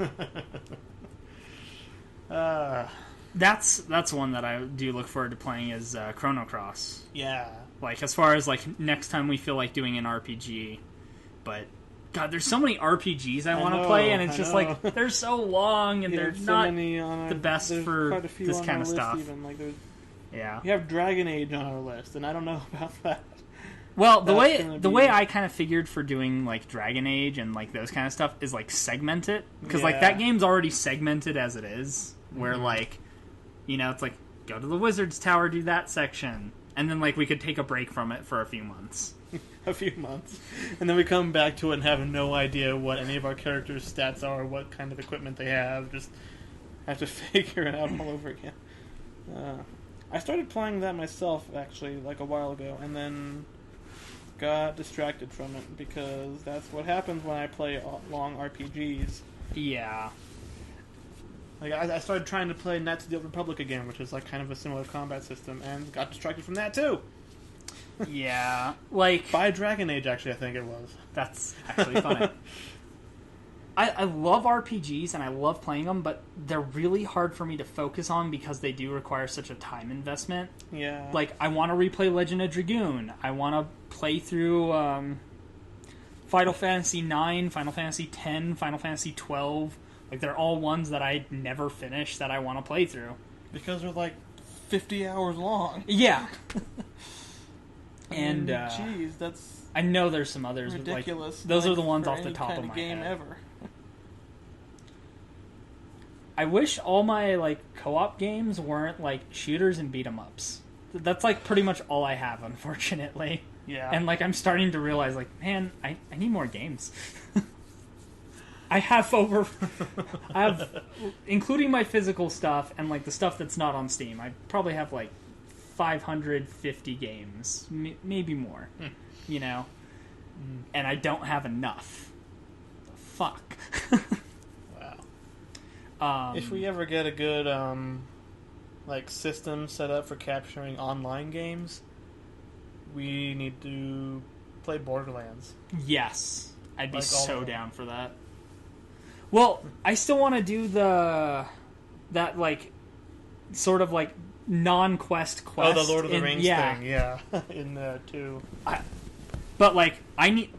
Speaker 2: That's one that I do look forward to playing is Chrono Cross.
Speaker 1: Yeah.
Speaker 2: Like, as far as, like, next time we feel like doing an RPG. But, God, there's so many RPGs I want to play, and it's just, like, they're so long, and they're not the best for this kind of stuff.
Speaker 1: Even. Like,
Speaker 2: yeah.
Speaker 1: We have Dragon Age on our list, and I don't know about that.
Speaker 2: Well, the way I kind of figured for doing, like, Dragon Age and, like, those kind of stuff is, like, segment it. Because, like, that game's already segmented as it is. Where, like, you know, it's like, go to the Wizard's Tower, do that section. And then, like, we could take a break from it for a few months.
Speaker 1: A few months. And then we come back to it and have no idea what any of our characters' stats are, what kind of equipment they have. Just have to figure it out all over again. I started playing that myself, actually, like a while ago, and then got distracted from it, because that's what happens when I play long RPGs.
Speaker 2: Yeah.
Speaker 1: Like, I started trying to play Knights of the Old Republic again, which is like kind of a similar combat system, and got distracted from that too!
Speaker 2: Yeah. Like...
Speaker 1: By Dragon Age, actually, I think it was.
Speaker 2: That's actually funny. I love RPGs, and I love playing them, but they're really hard for me to focus on because they do require such a time investment.
Speaker 1: Yeah.
Speaker 2: Like, I want to replay Legend of Dragoon. I want to play through Final Fantasy IX, Final Fantasy X, Final Fantasy XII. Like, they're all ones that I never finish that I want to play through.
Speaker 1: Because they're like 50 hours long.
Speaker 2: Yeah.
Speaker 1: And, jeez, that's...
Speaker 2: I know there's some others.
Speaker 1: Ridiculous.
Speaker 2: Like, those are the ones off the top of my
Speaker 1: game
Speaker 2: head.
Speaker 1: Ever.
Speaker 2: I wish all my, like, co-op games weren't, like, shooters and beat-em-ups. That's, like, pretty much all I have, unfortunately.
Speaker 1: Yeah.
Speaker 2: And, like, I'm starting to realize, like, man, I need more games. I have including my physical stuff and, like, the stuff that's not on Steam, I probably have, like, 550 games. Maybe more. You know? And I don't have enough. The fuck?
Speaker 1: Wow. If we ever get a good, like, system set up for capturing online games, we need to play Borderlands.
Speaker 2: Yes. I'd be
Speaker 1: like
Speaker 2: so down for that. Well, I still want to do that, like, sort of, like, non-quest quest.
Speaker 1: Oh, the Lord of the Rings thing, yeah. In the 2.
Speaker 2: But, like, I need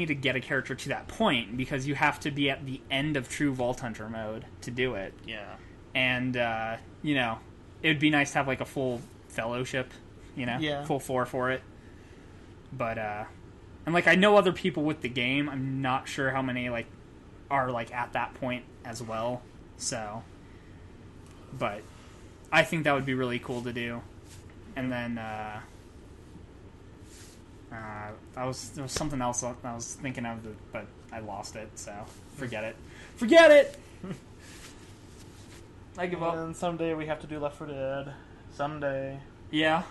Speaker 2: to get a character to that point, because you have to be at the end of true Vault Hunter mode to do it.
Speaker 1: Yeah.
Speaker 2: And, you know, it would be nice to have, like, a full fellowship, you know?
Speaker 1: Yeah.
Speaker 2: Full 4 for it. But, and, like, I know other people with the game. I'm not sure how many, like, are, like, at that point as well. So, but I think that would be really cool to do. And then, there was something else I was thinking of, but I lost it, so forget it. Forget it! I give up.
Speaker 1: And someday we have to do Left 4 Dead. Someday.
Speaker 2: Yeah.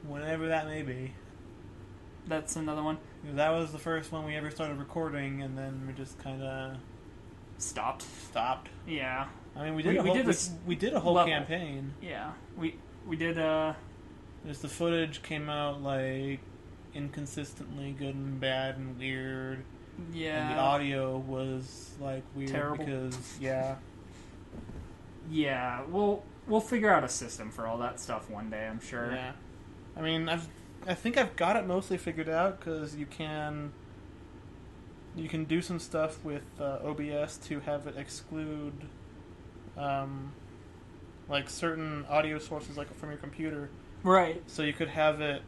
Speaker 1: Whenever that may be.
Speaker 2: That's another one.
Speaker 1: That was the first one we ever started recording, and then we just kind of...
Speaker 2: Stopped. Yeah.
Speaker 1: I mean, we did a whole
Speaker 2: level.
Speaker 1: Campaign.
Speaker 2: Yeah. We did,
Speaker 1: Just the footage came out, like, inconsistently good and bad and weird.
Speaker 2: Yeah.
Speaker 1: And the audio was, like, weird.
Speaker 2: Terrible.
Speaker 1: Because, yeah.
Speaker 2: Yeah, we'll figure out a system for all that stuff one day, I'm sure.
Speaker 1: Yeah. I mean, I think I've got it mostly figured out, because you can do some stuff with OBS to have it exclude like certain audio sources, like from your computer.
Speaker 2: Right.
Speaker 1: So you could have it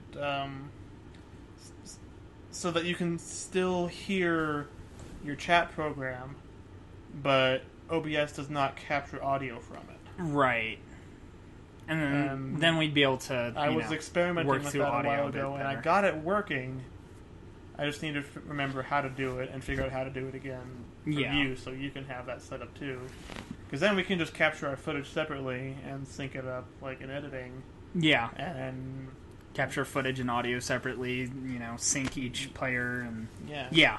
Speaker 1: so that you can still hear your chat program, but OBS does not capture audio from it.
Speaker 2: Right. And then we'd be able to
Speaker 1: I was experimenting
Speaker 2: work
Speaker 1: with
Speaker 2: through
Speaker 1: that a
Speaker 2: audio
Speaker 1: while
Speaker 2: a bit
Speaker 1: ago, and I
Speaker 2: better.
Speaker 1: got it working. I just need to remember how to do it and figure out how to do it again for you, so you can have that set up too. Because then we can just capture our footage separately and sync it up, like in editing.
Speaker 2: Yeah.
Speaker 1: And
Speaker 2: capture footage and audio separately, you know, sync each player, and
Speaker 1: yeah.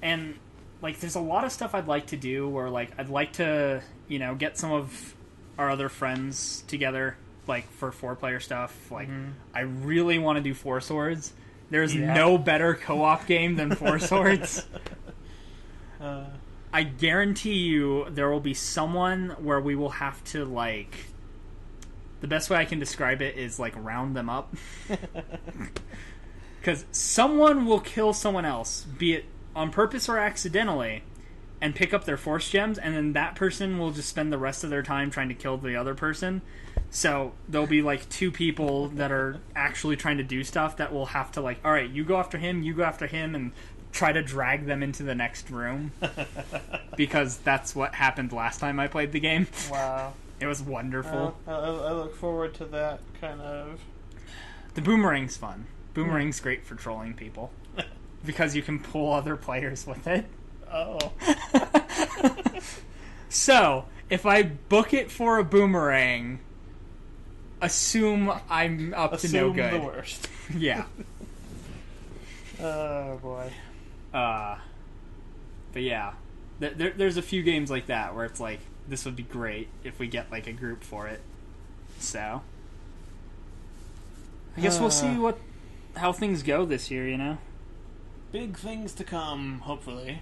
Speaker 2: And, like, there's a lot of stuff I'd like to do where, like, I'd like to, you know, get some of our other friends together, like, for 4-player stuff. Like, I really want to do Four Swords. There's no better co-op game than Four Swords. I guarantee you there will be someone where we will have to, like... The best way I can describe it is, like, round them up. Because someone will kill someone else, be it on purpose or accidentally, and pick up their force gems, and then that person will just spend the rest of their time trying to kill the other person. So there'll be, like, 2 people that are actually trying to do stuff that will have to, like, alright, you go after him, and try to drag them into the next room. Because that's what happened last time I played the game.
Speaker 1: Wow.
Speaker 2: It was wonderful.
Speaker 1: I look forward to that kind of...
Speaker 2: The boomerang's fun. Boomerang's great for trolling people. Because you can pull other players with it.
Speaker 1: Oh.
Speaker 2: So, if I book it for a boomerang, assume I'm up to no good.
Speaker 1: Assume the worst.
Speaker 2: Yeah.
Speaker 1: Oh, boy.
Speaker 2: But yeah, there's a few games like that where it's like, this would be great if we get like a group for it. So, I guess we'll see how things go this year, you know?
Speaker 1: Big things to come, hopefully.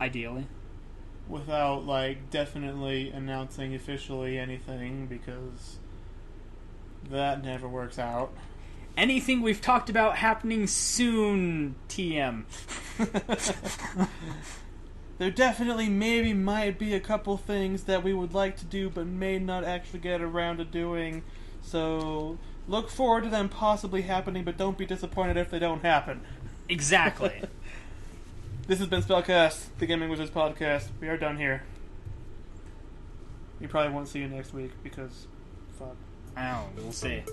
Speaker 2: Ideally.
Speaker 1: Without, like, definitely announcing officially anything, because that never works out.
Speaker 2: Anything we've talked about happening soon, TM.
Speaker 1: There definitely maybe might be a couple things that we would like to do but may not actually get around to doing. So look forward to them possibly happening, but don't be disappointed if they don't happen.
Speaker 2: Exactly.
Speaker 1: This has been SpellCast, the Gaming Wizards podcast. We are done here. We probably won't see you next week because fuck.
Speaker 2: I don't know, we'll see.